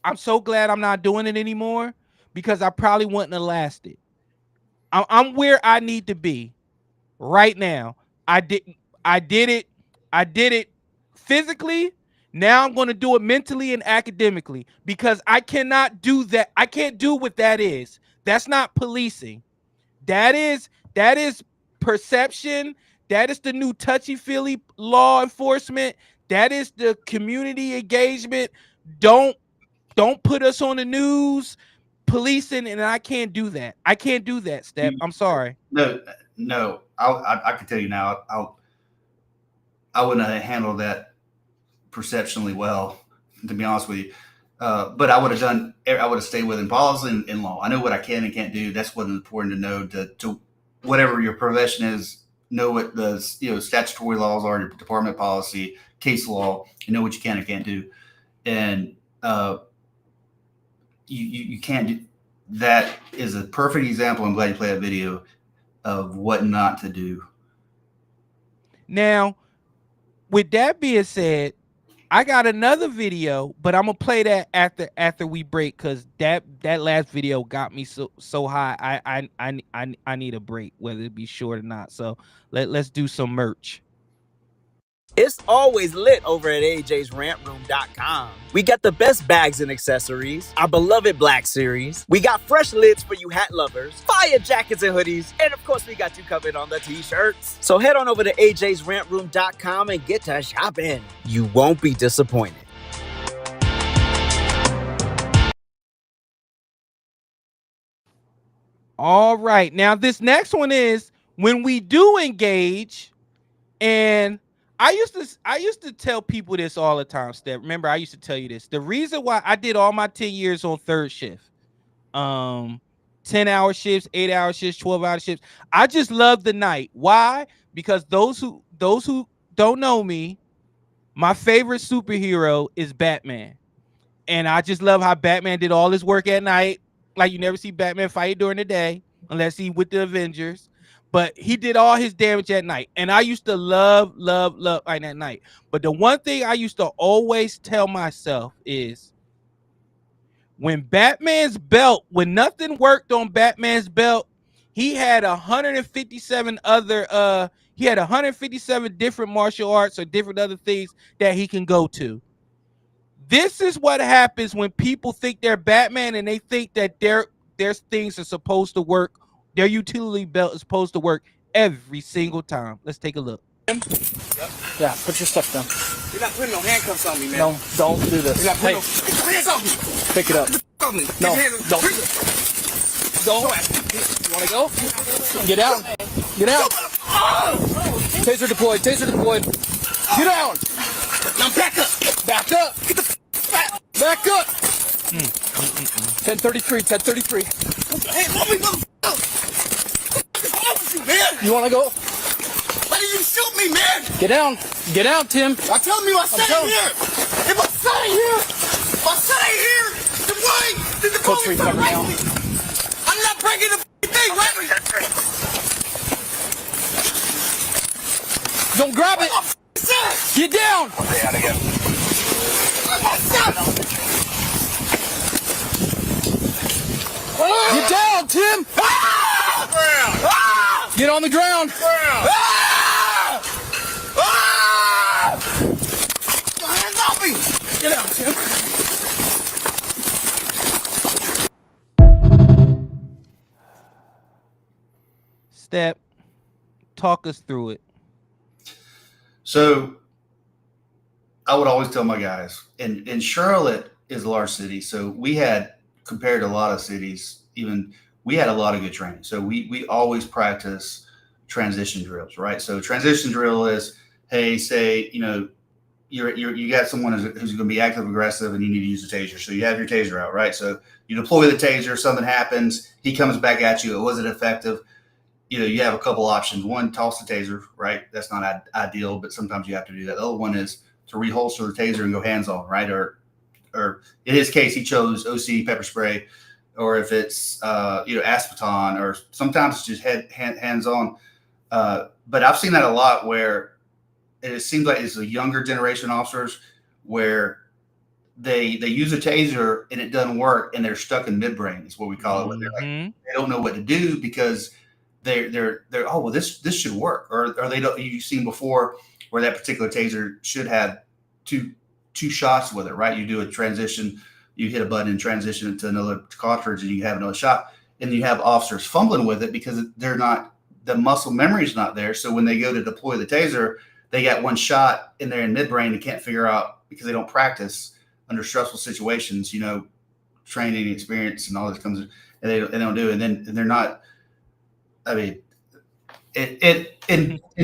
I'm so glad I'm not doing it anymore, because I probably wouldn't have lasted. I'm where I need to be right now. I did it physically. Now I'm going to do it mentally and academically, because I cannot do that. I can't do what that is. That's not policing. That is perception. That is the new touchy-feely law enforcement. That is the community engagement. Don't put us on the news policing, and I can't do that. I can't do that, Steppe. I'm sorry. No. I can tell you now, I wouldn't have handled that perceptionally well, to be honest with you. But I would have stayed within policy and law. I know what I can and can't do. That's what's important to know, to whatever your profession is, know what the statutory laws are, your department policy, case law, you know what you can and can't do. And you can't do that. Is a perfect example. I'm glad you played that video of what not to do. Now, with that being said, I got another video, but I'm gonna play that after we break, because that last video got me so high. I need a break, whether it be short or not. So let's do some merch. It's always lit over at ajsrantroom.com. We got the best bags and accessories, our beloved Black Series. We got fresh lids for you hat lovers, fire jackets and hoodies, and of course we got you covered on the t-shirts. So head on over to ajsrantroom.com and get to shopping. You won't be disappointed. All right, now this next one is when we do engage, and I used to tell people this all the time, Steppe. Remember, I used to tell you this. The reason why I did all my 10 years on third shift, 10 10-hour shifts, 8-hour shifts, 12-hour shifts. I just love the night. Why? Because those who don't know me, my favorite superhero is Batman. And I just love how Batman did all his work at night. Like, you never see Batman fight during the day unless he with the Avengers. But he did all his damage at night. And I used to love fighting at night. But the one thing I used to always tell myself is, when nothing worked on Batman's belt, he had 157 different martial arts or different other things that he can go to. This is what happens when people think they're Batman and they think that their things are supposed to work. Their utility belt is supposed to work every single time. Let's take a look. Yeah, put your stuff down. You're not putting no handcuffs on me, man. No, don't do this. You're not putting Hey, no hands on me. pick it up. No, don't. Go. You want to go? Get down. Get down. Taser deployed. Taser deployed. Get down. Now back up. Back up. Get the back. Back up. 1033. 1033. Hey, let me go. What's wrong with you, man? You want to go? Why did you shoot me, man? Get down. Get down, Tim. I tell me I stay here. If I stay here, then why did the Code police 3 cover arrest now. me? I'm not breaking the thing, right? Don't grab it. Get down. Get down, Tim. Get on the ground. Hands off me. Get out, Tim. Step, talk us through it. So I would always tell my guys, and Charlotte is a large city, so we had, compared to a lot of cities, we had a lot of good training. So we always practice transition drills, right? So transition drill is, hey, say, you got someone who's going to be active aggressive and you need to use a taser. So you have your taser out, right? So you deploy the taser, something happens, he comes back at you, it wasn't effective. You have a couple options. One, toss the taser, right? That's not ideal, but sometimes you have to do that. The other one is to reholster the taser and go hands-on, right? Or in his case, he chose OC pepper spray, or if it's Aspeton, or sometimes it's just hands-on. But I've seen that a lot where it seems like it's the younger generation officers where they use a taser and it doesn't work and they're stuck in midbrain is what we call it. When they're like, they don't know what to do because they're oh, well, this should work, or they don't. You've seen before where that particular taser should have two shots with it, right? You do a transition, you hit a button and transition it to another cartridge, and you have another shot. And you have officers fumbling with it because the muscle memory is not there. So when they go to deploy the taser, they got one shot in there in midbrain. They can't figure out because they don't practice under stressful situations. Training experience and all this comes in, and they don't do it. And they're not. I mean, and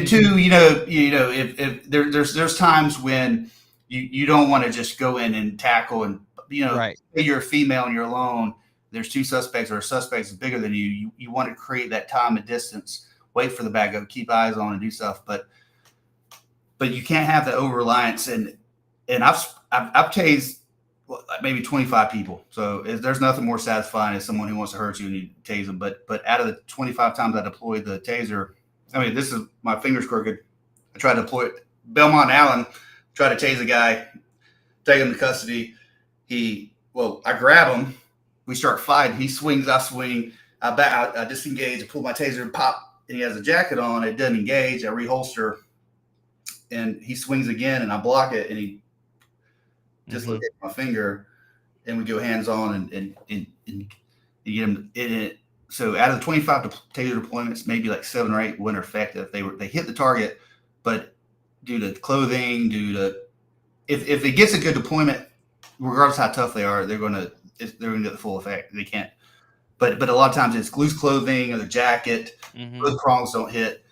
two, if there's times when you don't want to just go in and tackle and right. Say you're a female and you're alone. There's two suspects, or a suspect is bigger than you. You want to create that time and distance, wait for the backup, keep eyes on, and do stuff. But you can't have the over reliance. And I've tased maybe 25 people. So there's nothing more satisfying as someone who wants to hurt you and you tase them. But out of the 25 times I deployed the taser, I mean, this is my fingers crooked. I tried to deploy it. Belmont Allen tried to tase a guy, take him to custody. I grab him. We start fighting. He swings, I swing. I disengage. I pull my taser and pop. And he has a jacket on. It doesn't engage. I reholster. And he swings again, and I block it. And he just looked at my finger, and we go hands on and get him in it. So out of the 25 taser deployments, maybe like 7 or 8 weren't effective. They hit the target, but due to clothing, if it gets a good deployment, regardless how tough they are, they're gonna get the full effect. They can't. But a lot of times it's loose clothing or the jacket. Those prongs don't hit.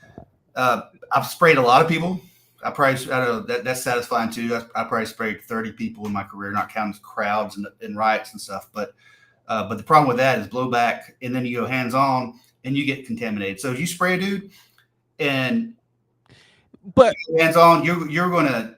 I've sprayed a lot of people. I don't know, that's satisfying too. I probably sprayed 30 people in my career, not counting crowds and riots and stuff. But But the problem with that is blowback, and then you go hands on, and you get contaminated. So if you spray a dude and But hands on, you're gonna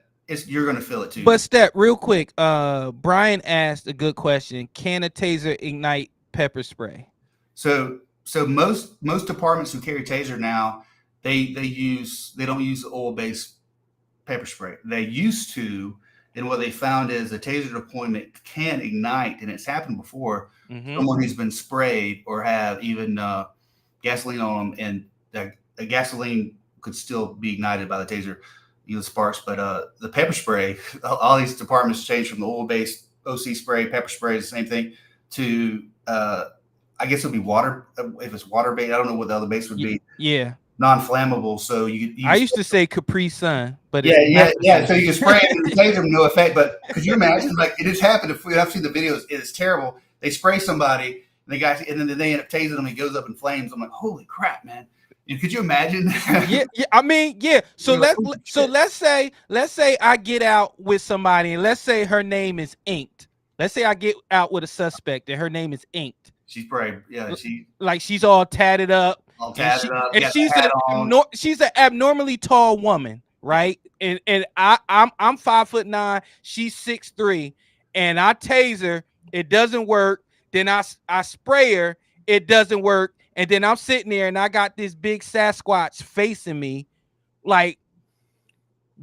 feel it too. But Step, real quick, Brian asked a good question. Can a taser ignite pepper spray? So most departments who carry taser now, they don't use oil-based pepper spray. They used to, and what they found is a taser deployment can ignite, and it's happened before. Someone who's been sprayed or have even gasoline on them, and the gasoline could still be ignited by the taser, sparks. But the pepper spray, all these departments changed from the oil-based OC spray, pepper spray, is the same thing, to I guess it would be water. If it's water-based, I don't know what the other base would be. Yeah. Non-flammable. So I used to say Capri Sun, but yeah. So you can spray it and the taser no effect. But could you imagine? Like, it has happened. I've seen the videos. It is terrible. They spray somebody, and and then they end up tasing them. He goes up in flames. I'm like, holy crap, man! Could you imagine? yeah. I mean, yeah. So let's say I get out with somebody, and let's say her name is Inked. Let's say I get out with a suspect, and her name is Inked. She's probably she's all tatted up. All tatted up. And she's an abnormally tall woman, right? And I'm 5'9", she's 6'3", and I tase her, it doesn't work. Then I spray her, it doesn't work, and then I'm sitting there and I got this big Sasquatch facing me. Like,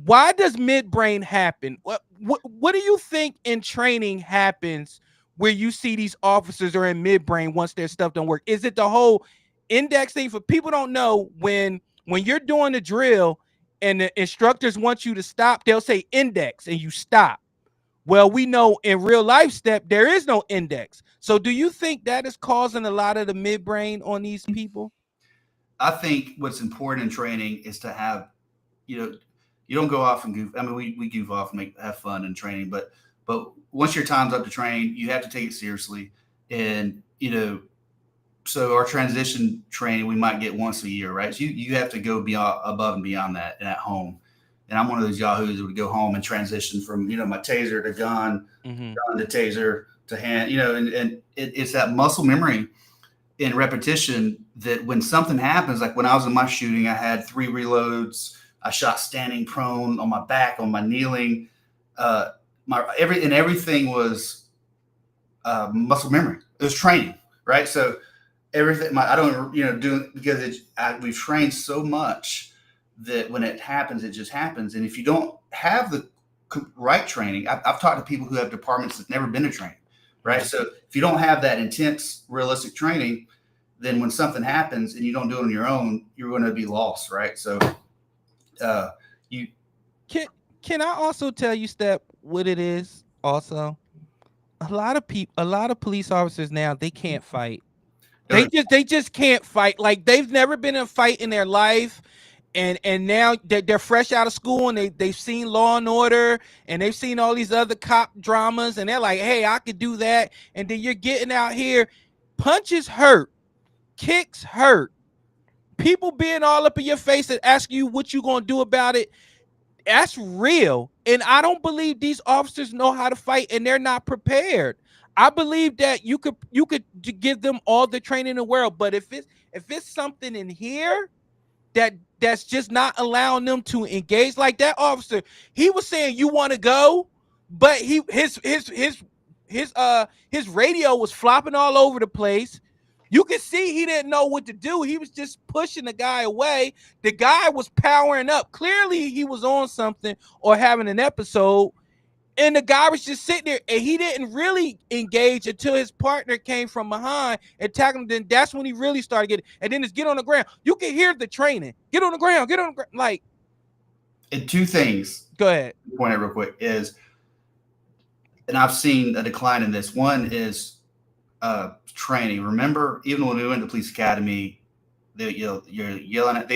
why does midbrain happen? What do you think in training happens where you see these officers are in midbrain once their stuff don't work? Is it the whole index thing? For people don't know, when you're doing a drill and the instructors want you to stop, they'll say index and you stop. Well, we know in real life, Step, there is no index. So do you think that is causing a lot of the midbrain on these people? I think what's important in training is to have, you don't go off and goof. I mean, we goof off and have fun in training, but once your time's up to train, you have to take it seriously. And, so our transition training, we might get once a year, right? So you have to go above and beyond that and at home. And I'm one of those yahoos that would go home and transition from, my taser to gun, gun to taser to hand, and it's that muscle memory and repetition that when something happens, like when I was in my shooting, I had 3 reloads. I shot standing prone, on my back, on my kneeling. Everything was muscle memory. It was training, right? So everything, I don't, do it because we've trained so much that when it happens, it just happens. And if you don't have the right training, I've talked to people who have departments that's never been to training, right? So if you don't have that intense, realistic training, then when something happens and you don't do it on your own, you're going to be lost, right? So can I also tell you, Step, what it is? Also, a lot of police officers now, they can't fight. They just can't fight. Like, they've never been in a fight in their life. And now they're fresh out of school, and they've seen Law and Order, and they've seen all these other cop dramas, and they're like, hey, I could do that. And then you're getting out here, punches hurt, kicks hurt, people being all up in your face and asking you what you gonna do about it. That's real. And I don't believe these officers know how to fight, and they're not prepared. I believe that you could give them all the training in the world, but if it's something in here that's just not allowing them to engage, like that officer, he was saying you want to go, but his radio was flopping all over the place. You could see he didn't know what to do. He was just pushing the guy away. The guy was powering up. Clearly he was on something or having an episode, and the guy was just sitting there, and he didn't really engage until his partner came from behind and tackled him. Then that's when he really started getting. And then it's get on the ground. You can hear the training. Get on the ground. Get on the ground. Like, and 2 things. Go ahead. Point out real quick is, and I've seen a decline in this. One is training. Remember, even when we went to police academy, you're yelling at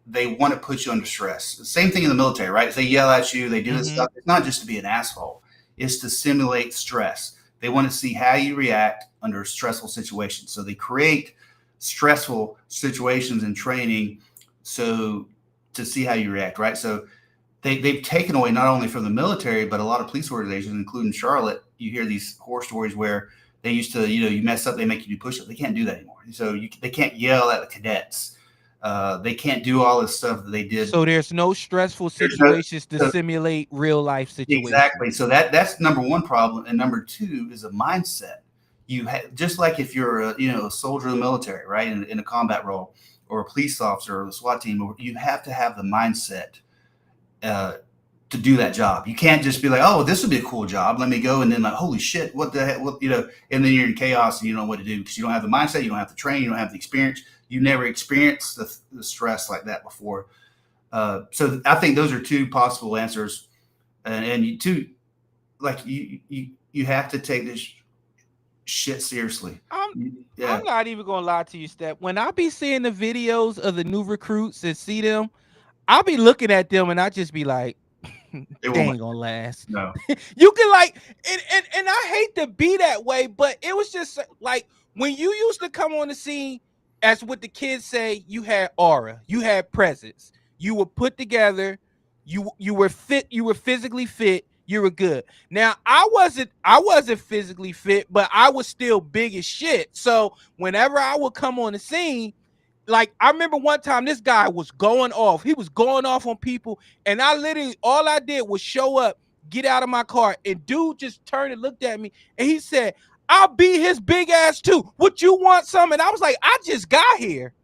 they want to put you under stress. The same thing in the military, right? If they yell at you, they do this stuff. It's not just to be an asshole. It's to simulate stress. They want to see how you react under stressful situations. So they create stressful situations in training to see how you react, right? So they've taken away, not only from the military, but a lot of police organizations, including Charlotte. You hear these horror stories where They used to, you mess up, they make you do push-ups. They can't do that anymore. So they can't yell at the cadets. They can't do all this stuff that they did. So there's no stressful situations to simulate real life situations. Exactly. So that's number one problem, and number two is a mindset. Just like if you're a soldier of the military, right, in a combat role, or a police officer or the SWAT team, you have to have the mindset to do that job. You can't just be like, oh, this would be a cool job, let me go, and then like, holy shit, what the heck, and then you're in chaos and you don't know what to do because you don't have the mindset, you don't have the training, you don't have the experience, you never experienced the stress like that before. So I think those are two possible answers, and you have to take this shit seriously. I'm not even gonna lie to you, Step. When I be seeing the videos of the new recruits and see them, I'll be looking at them and I just be like, they ain't gonna last. No. You can like, and I hate to be that way, but it was just like when you used to come on the scene, as what the kids say, you had aura, you had presence, you were put together, you were fit, you were physically fit, you were good. Now I wasn't physically fit, but I was still big as shit. So whenever I would come on the scene, like I remember one time this guy was going off. He was going off on people, and I literally all I did was show up, get out of my car, and dude just turned and looked at me, and he said, "I'll beat his big ass too. Would you want some?" And I was like, "I just got here.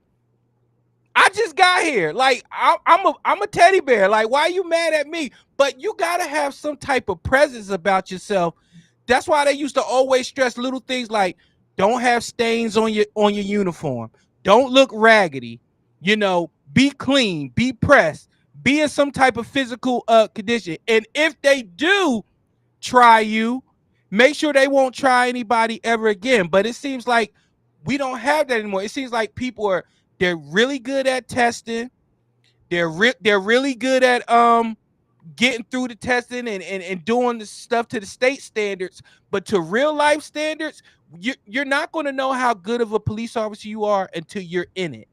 Like I'm a teddy bear. Like, why are you mad at me?" But you gotta have some type of presence about yourself. That's why they used to always stress little things like don't have stains on your uniform, don't look raggedy, be clean, be pressed, be in some type of physical condition. And if they do try you, make sure they won't try anybody ever again. But it seems like we don't have that anymore. It seems like people they're really good at testing. They're really good at getting through the testing and doing the stuff to the state standards, but to real life standards, you're not going to know how good of a police officer you are until you're in it.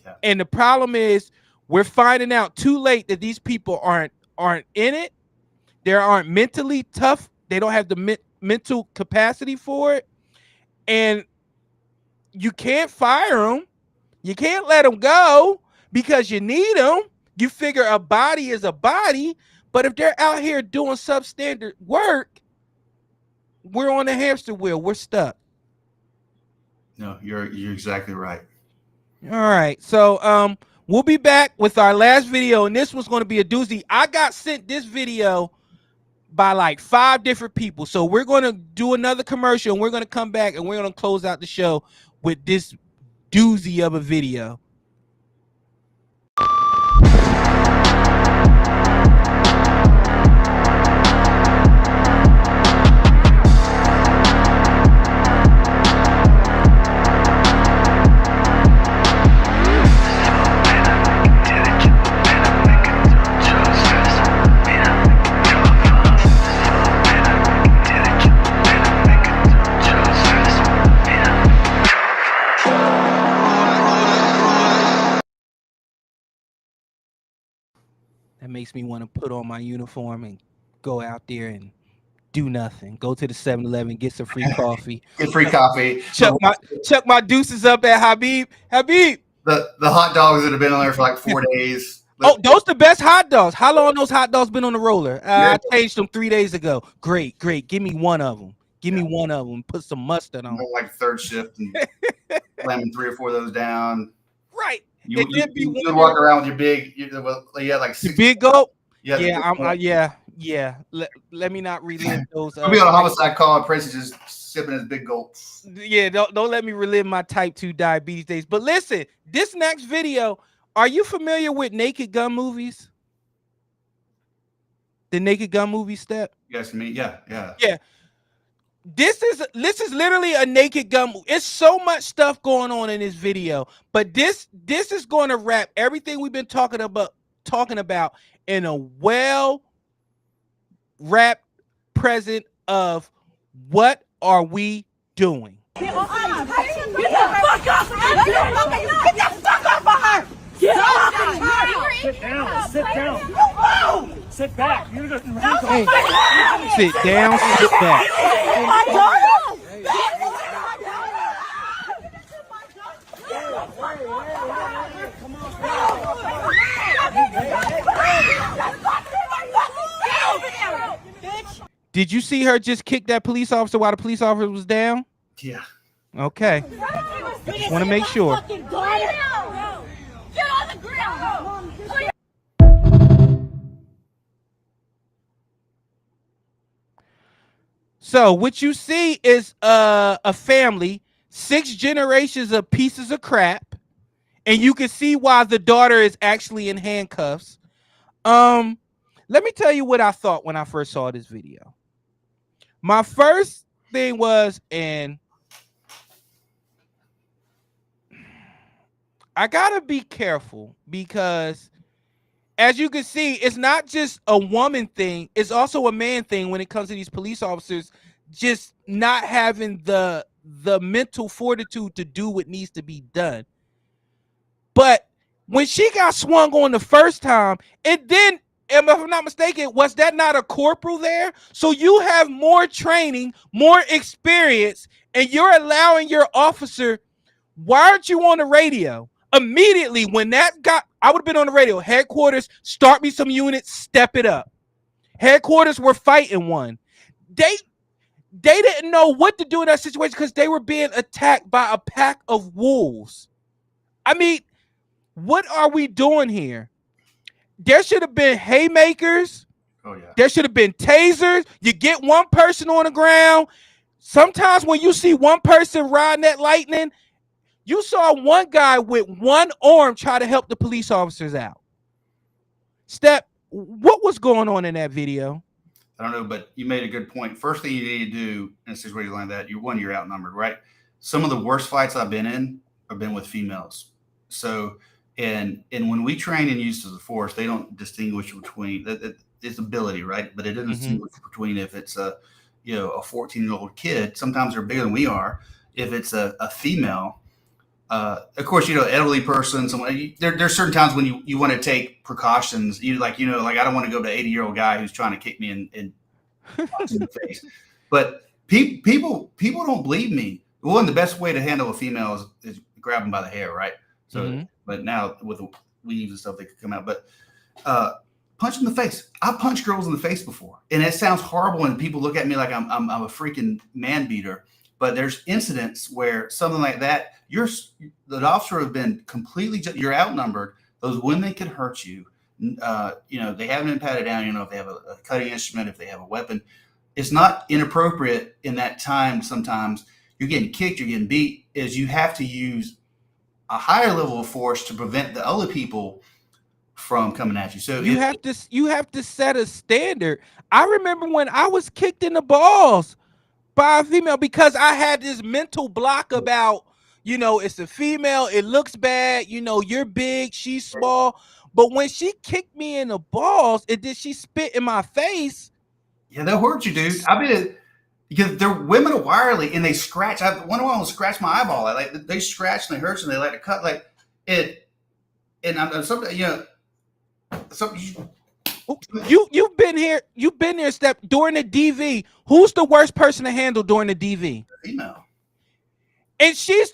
Yeah. And the problem is we're finding out too late that these people aren't in it. They aren't mentally tough. They don't have the mental capacity for it. And you can't fire them. You can't let them go because you need them. You figure a body is a body, but if they're out here doing substandard work, we're on the hamster wheel. We're stuck. No, you're exactly right. All right. So we'll be back with our last video, and this was going to be a doozy. I got sent this video by like 5 different people. So we're going to do another commercial, and we're going to come back, and we're going to close out the show with this doozy of a video. That makes me want to put on my uniform and go out there and do nothing. Go to the 7-Eleven, get some free coffee. Get free coffee. Chuck my deuces up at Habib. The hot dogs that have been on there for like 4 days. Oh, those the best hot dogs. How long those hot dogs been on the roller? I changed them 3 days ago. Great. Give me one of them. Give me one of them. Put some mustard on. Like third shift and slamming 3 or 4 of those down. Right. You would walk around with your big, like 6 big gulp. Yeah. Let me not relive those. I'll be on a homicide call and Prince is just sipping his big gulp. Yeah, don't let me relive my type 2 diabetes days. But listen, this next video, are you familiar with Naked Gun movies? The Naked Gun movie, Step? Yes, me. Yeah. Yeah. This is literally a Naked Gun movie. It's so much stuff going on in this video, but this is going to wrap everything we've been talking about in a well wrapped present of what are we doing. Get the fuck off of her! Get the fuck off of her! Get off of her! Sit down. Sit down. Whoa! Sit back. You're gonna Sit down. Sit back. My daughter! Did you see her just kick that police officer while the police officer was down? Yeah. Okay. Just want to make sure. Get on the ground. So what you see is a family, 6 generations of pieces of crap, and you can see why the daughter is actually in handcuffs. Let me tell you what I thought when I first saw this video. My first thing was, and I gotta be careful because, as you can see, it's not just a woman thing, it's also a man thing when it comes to these police officers just not having the mental fortitude to do what needs to be done. But when she got swung on the first time, and then, if I'm not mistaken, was that not a corporal there? So you have more training, more experience, and you're allowing your officer. Why aren't you on the radio? Immediately when that got, I would have been on the radio. Headquarters, start me some units, step it up. Headquarters were fighting one. They didn't know what to do in that situation because they were being attacked by a pack of wolves. I mean, what are we doing here? There should have been haymakers. Oh, yeah. There should have been tasers. You get one person on the ground. Sometimes when you see one person riding that lightning, you saw one guy with one arm try to help the police officers out. Step, what was going on in that video? I don't know, but you made a good point. First thing you need to do in a situation like that, you're outnumbered, right? Some of the worst fights I've been in have been with females. So, and when we train in use of the force, they don't distinguish between it's ability, right? But it doesn't distinguish between if it's a 14-year-old kid. Sometimes they're bigger than we are. If it's a female, of course, elderly person, someone. There's certain times when you want to take precautions. I don't want to go to an 80-year-old guy who's trying to kick me in the face. But people don't believe me. One, the best way to handle a female is grab them by the hair, right? So, but now with the weaves and stuff, they could come out. But punch in the face. I punched girls in the face before, and it sounds horrible when people look at me like I'm a freaking man beater. But there's incidents where something like that, the officer have been completely, you're outnumbered. Those women can hurt you. They haven't been patted down. If they have a cutting instrument, if they have a weapon, it's not inappropriate in that time. Sometimes you're getting kicked, you're getting beat, is you have to use a higher level of force to prevent the other people from coming at you. So you have to set a standard. I remember when I was kicked in the balls by a female because I had this mental block about, it's a female, it looks bad, you're big, she's small. But when she kicked me in the balls and then she spit in my face. Yeah, they'll hurt you, dude. I mean, because they're women are wily and they scratch. One of them will scratch my eyeball. Like they scratch and they hurt and they like to cut like it. And I'm something, something. You've been here, Step, during the DV. Who's the worst person to handle during the DV? Female. And she's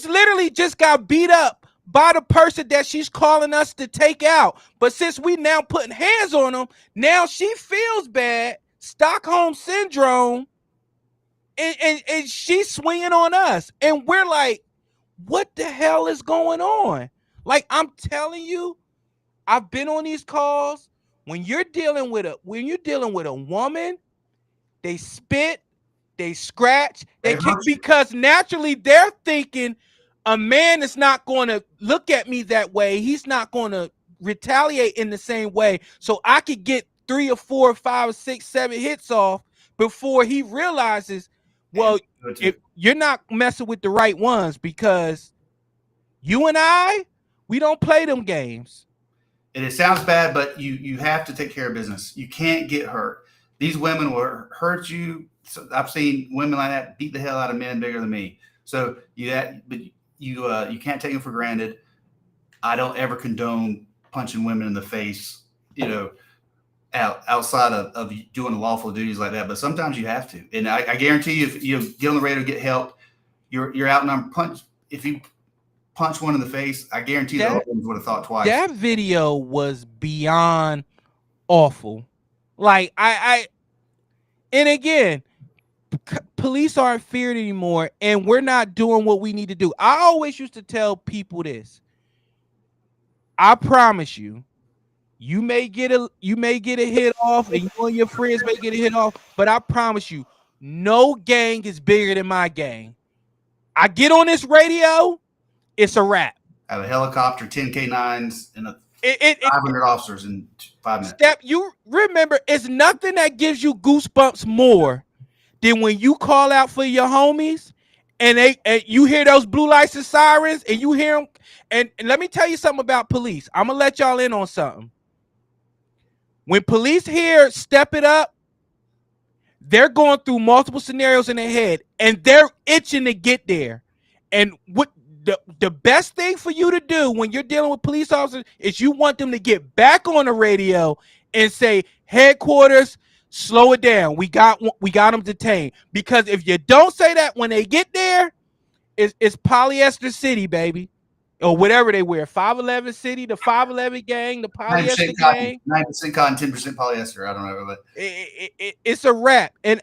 literally just got beat up by the person that she's calling us to take out. But since we now putting hands on them, now she feels bad, Stockholm syndrome, and she's swinging on us. And we're like, what the hell is going on? Like, I'm telling you, I've been on these calls. When you're dealing with a woman, they spit, they scratch, they kick because naturally they're thinking a man is not going to look at me that way. He's not going to retaliate in the same way. So I could get 3 or 4 or 5 or 6, 7 hits off before he realizes, well, if you're not messing with the right ones, because you and I, we don't play them games. And it sounds bad, but you have to take care of business. You can't get hurt. These women will hurt you. So I've seen women like that beat the hell out of men bigger than me. So you can't take them for granted. I don't ever condone punching women in the face, outside of doing lawful duties like that. But sometimes you have to. And I guarantee you, if you get on the radio to get help, you're outnumbered. If you punch one in the face, I guarantee the other ones would have thought twice. That video was beyond awful. Like And again, police aren't feared anymore, and we're not doing what we need to do. I always used to tell people this. I promise you, you may get a hit off, and you and your friends may get a hit off, but I promise you, no gang is bigger than my gang. I get on this radio, it's a wrap. I have a helicopter, 10 K9s, and 500 officers in 5 minutes. Step, you remember, it's nothing that gives you goosebumps more than when you call out for your homies and you hear those blue lights and sirens and you hear them. And let me tell you something about police. I'm gonna let y'all in on something. When police hear "Step It Up," they're going through multiple scenarios in their head and they're itching to get there. And what the best thing for you to do when you're dealing with police officers is you want them to get back on the radio and say, "Headquarters, slow it down. We got them detained." Because if you don't say that when they get there, it's Polyester City, baby, or whatever they wear. 511 City, the 511 gang, the polyester gang. 9% cotton, 10% polyester. I don't know, but it's a wrap. And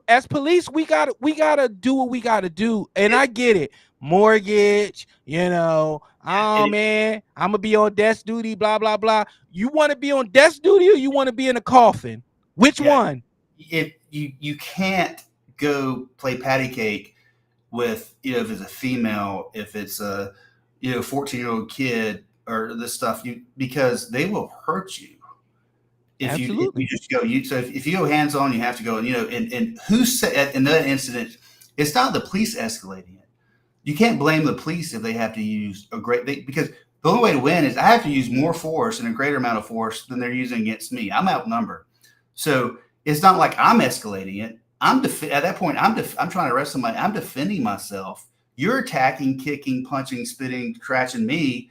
as police, we gotta do what we gotta do. And I get it. Mortgage, oh man, I'm gonna be on desk duty, blah blah blah. You want to be on desk duty or you want to be in a coffin? Which one? If you can't go play patty cake with if it's a female, if it's a 14-year-old kid or this stuff, because they will hurt you if you just go. So if you go hands on, you have to go. And who said in that incident, it's not the police escalating it. You can't blame the police if they have to use because the only way to win is I have to use more force and a greater amount of force than they're using against me. I'm outnumbered. So it's not like I'm escalating it. At that point, I'm trying to arrest somebody. I'm defending myself. You're attacking, kicking, punching, spitting, scratching me.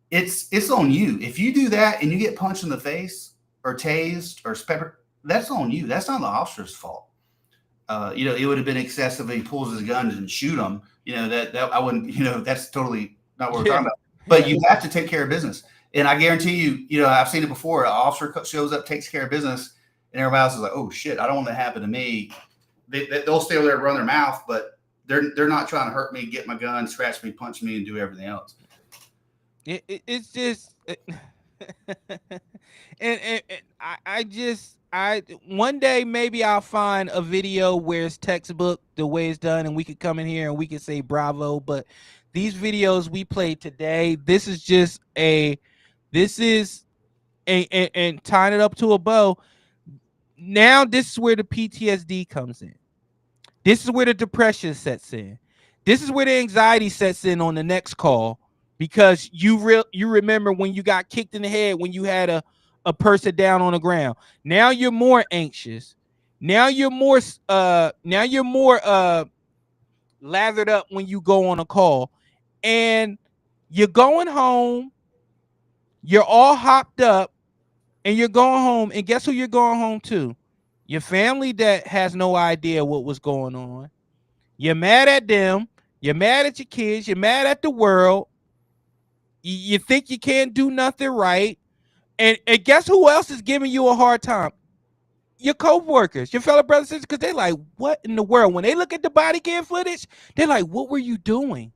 It's on you. If you do that and you get punched in the face or tased or peppered, that's on you. That's not the officer's fault. It would have been excessive if he pulls his gun and shoot him. That I wouldn't. That's totally not what we're talking about. But you have to take care of business. And I guarantee you, I've seen it before. An officer shows up, takes care of business, and everybody else is like, "Oh shit, I don't want that to happen to me." They'll stay over there and run their mouth, but they're not trying to hurt me, get my gun, scratch me, punch me, and do everything else. It's just, and I one day maybe I'll find a video where it's textbook the way it's done, and we could come in here and we could say bravo. But these videos we played today, this is and tying it up to a bow. Now this is where the PTSD comes in. This is where the depression sets in. This is where the anxiety sets in on the next call, because you remember when you got kicked in the head when you had a person down on the ground. Now you're more anxious. Now you're more lathered up when you go on a call, and you're going home. You're all hopped up, and you're going home. And guess who you're going home to? Your family that has no idea what was going on. You're mad at them. You're mad at your kids. You're mad at the world. You think you can't do nothing right. And guess who else is giving you a hard time? Your co-workers, your fellow brothers and sisters, because they're like, what in the world? When they look at the body cam footage, they're like, what were you doing?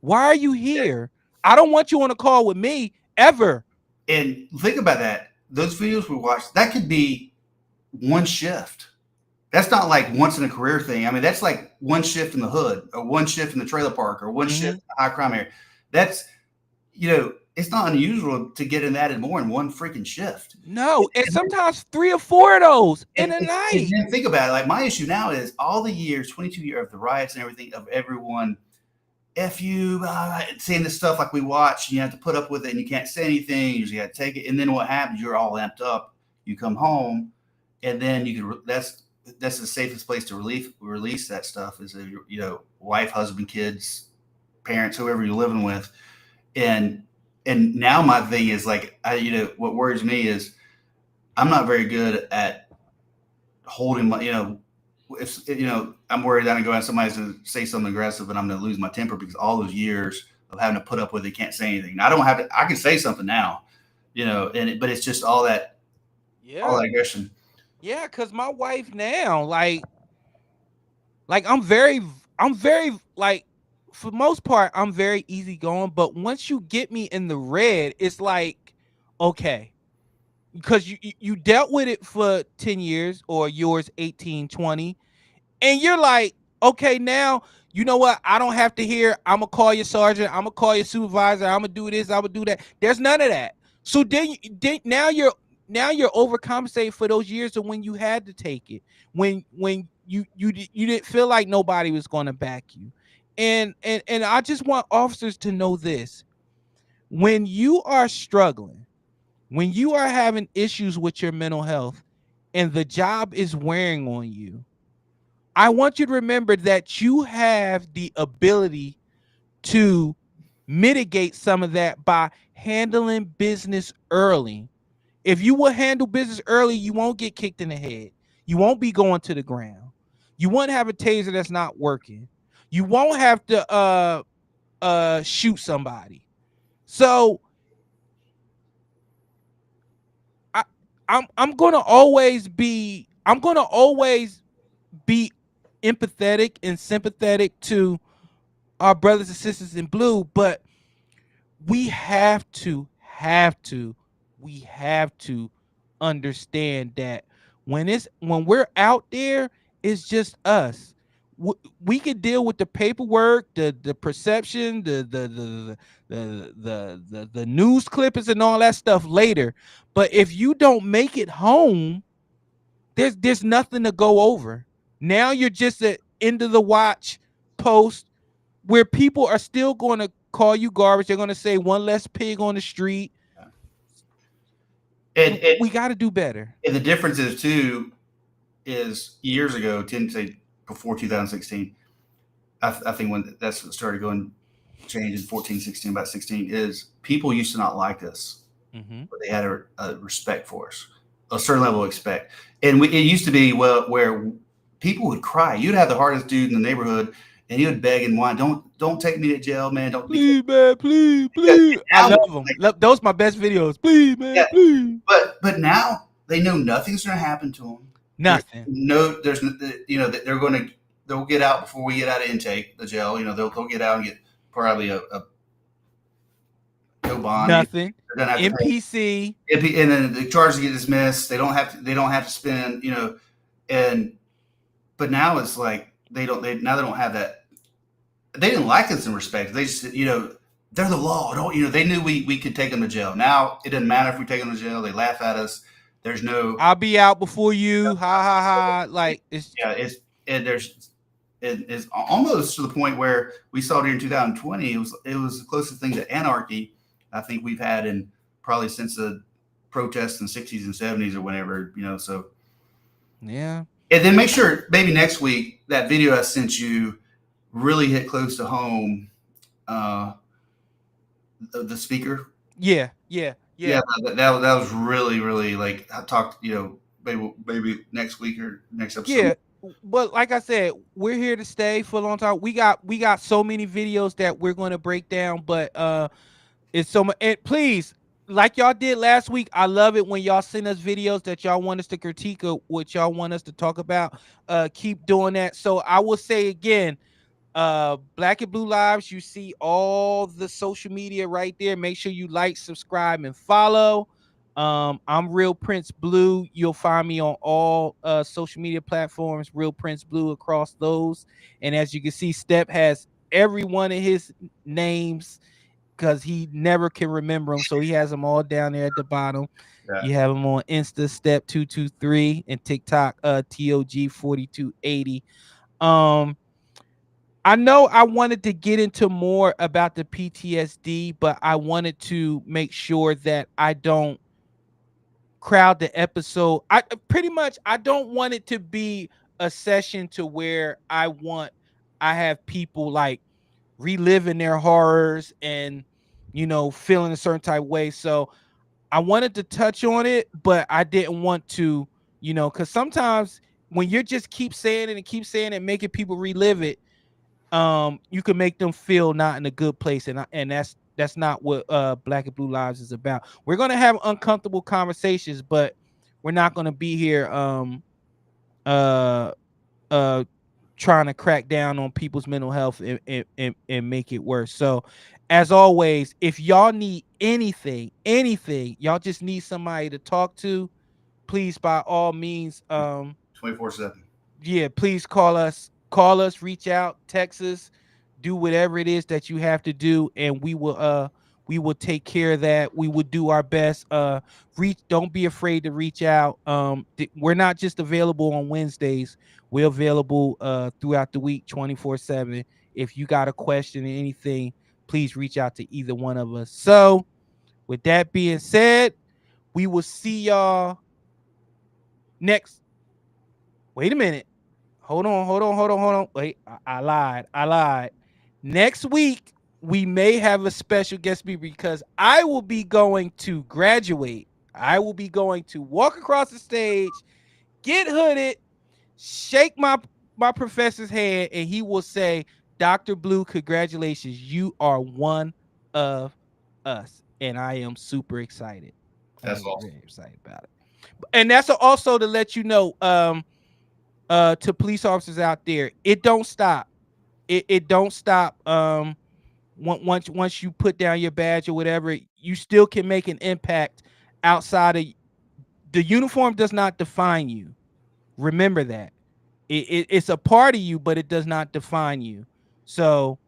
Why are you here? I don't want you on a call with me ever. And think about that. Those videos we watched, that could be one shift. That's not like once in a career thing. I mean, that's like one shift in the hood, or one shift in the trailer park, or one shift in the high crime area. That's, it's not unusual to get in that and more in one freaking shift. No, and sometimes 3 or 4 of those in a night. And think about it. Like, my issue now is all the years, 22 years of the riots and everything, of everyone, F you, saying this stuff like we watch, and you have to put up with it, and you can't say anything. You usually have to take it. And then what happens? You're all amped up. You come home, and then that's the safest place to release that stuff is, wife, husband, kids, parents, whoever you're living with. And now my thing is like, what worries me is I'm not very good at holding my, if I'm worried that I'm going to somebody's going to say something aggressive and I'm going to lose my temper, because all those years of having to put up with it, can't say anything. Now, I can say something now, but it's just all that aggression. Yeah, because my wife now, like I'm very like for the most part, I'm very easygoing. But once you get me in the red, it's like, okay, because you dealt with it for 10 years or yours 18, 20, and you're like, okay, now you know what? I don't have to hear, I'm gonna call your sergeant, I'm gonna call your supervisor, I'm gonna do this, I'm gonna do that. There's none of that. So now you're overcompensating for those years of when you had to take it, when you didn't feel like nobody was gonna back you. And I just want officers to know this: when you are struggling, when you are having issues with your mental health, and the job is wearing on you, I want you to remember that you have the ability to mitigate some of that by handling business early. If you will handle business early, you won't get kicked in the head. You won't be going to the ground. You won't have a taser that's not working. You won't have to shoot somebody. So I I'm gonna always be empathetic and sympathetic to our brothers and sisters in blue, but we have to understand that when we're out there, it's just us. We can deal with the paperwork, the perception, the news clippings and all that stuff later. But if you don't make it home, there's nothing to go over. Now you're just at end of the watch post where people are still going to call you garbage. They're going to say one less pig on the street. And We got to do better. And the difference is too is years ago, say before 2016. I think when that's what started going change in 14, 16, about 16 is people used to not like us, but they had a respect for us, a certain level of respect. And it used to be where people would cry. You'd have the hardest dude in the neighborhood, and he would beg and whine, "Don't take me to jail, man. Don't please, man, please." I love them. Those are my best videos. Please, man, please. But now they know nothing's going to happen to them. Nothing. They'll get out before we get out of intake, the jail. They'll get out and get probably a no bond. Nothing. MPC. And then the charges get dismissed. They don't have to spend, but now it's like they don't have that. They didn't like us in respect. They just, they're the law. They knew we could take them to jail. Now it doesn't matter if we take them to jail. They laugh at us. There's no, I'll be out before you. Ha ha ha. Like it's almost to the point where we saw it here in 2020. It was the closest thing to anarchy I think we've had in probably since the protests in the 60s and 70s or whenever, so. Yeah. And then make sure maybe next week that video I sent you really hit close to home. The speaker. Yeah. That was really, really like I talked, maybe next week or next episode. Yeah. But like I said, we're here to stay for a long time. We got so many videos that we're going to break down, but it's so much. And please, like y'all did last week, I love it when y'all send us videos that y'all want us to critique or what y'all want us to talk about. Keep doing that. So I will say again, Black and Blue Lives, you see all the social media right there. Make sure you like, subscribe, and follow. I'm Real Prince Blue. You'll find me on all social media platforms, Real Prince Blue across those. And as you can see, Steppe has every one of his names because he never can remember them. So he has them all down there at the bottom. Yeah. You have them on Insta, Steppe223, and TikTok, TOG4280. I know I wanted to get into more about the PTSD, but I wanted to make sure that I don't crowd the episode. I don't want it to be a session to where I have people like reliving their horrors and feeling a certain type of way. So I wanted to touch on it, but I didn't want to, because sometimes when you just keep saying it and keep saying it, making people relive it, you can make them feel not in a good place, and that's not what Black and Blue Lives is about. We're gonna have uncomfortable conversations, but we're not going to be here trying to crack down on people's mental health and make it worse. So as always, if y'all need anything, y'all just need somebody to talk to, please, by all means, 24/7. yeah, please call us, reach out, text us, do whatever it is that you have to do, and we will take care of that. We will do our best. Don't be afraid to reach out. We're not just available on Wednesdays. We're available throughout the week, 24/7. If you got a question or anything, please reach out to either one of us. So with that being said, we will see y'all next. Wait a minute. Hold on. Wait, I lied. Next week, we may have a special guest speaker because I will be going to graduate. I will be going to walk across the stage, get hooded, shake my professor's hand, and he will say, "Dr. Blue, congratulations. You are one of us." And I am super excited. That's awesome. Very excited about it. And that's also to let you know, to police officers out there, it don't stop. It don't stop. Once you put down your badge or whatever, you still can make an impact outside of the uniform. Does not define you. Remember that. It's a part of you, but it does not define you. So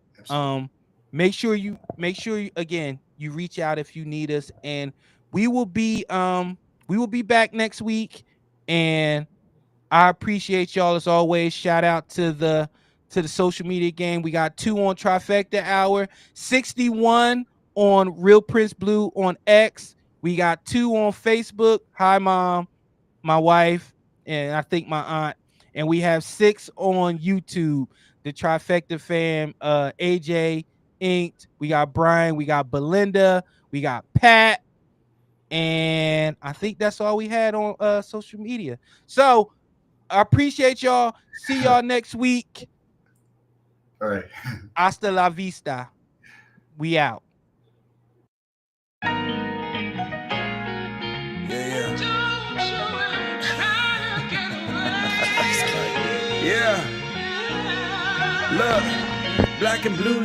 make sure you again, you reach out if you need us, and we will be back next week. And I appreciate y'all as always. Shout out to the social media game. We got 2 on Trifecta Hour, 61 on Real Prince Blue on X. We got 2 on Facebook. Hi, Mom, my wife, and I think my aunt. And we have 6 on YouTube. The Trifecta fam, AJ, Inked. We got Brian. We got Belinda. We got Pat. And I think that's all we had on social media. So I appreciate y'all. See y'all next week. All right. Hasta la vista. We out. Yeah. Look, black and blue.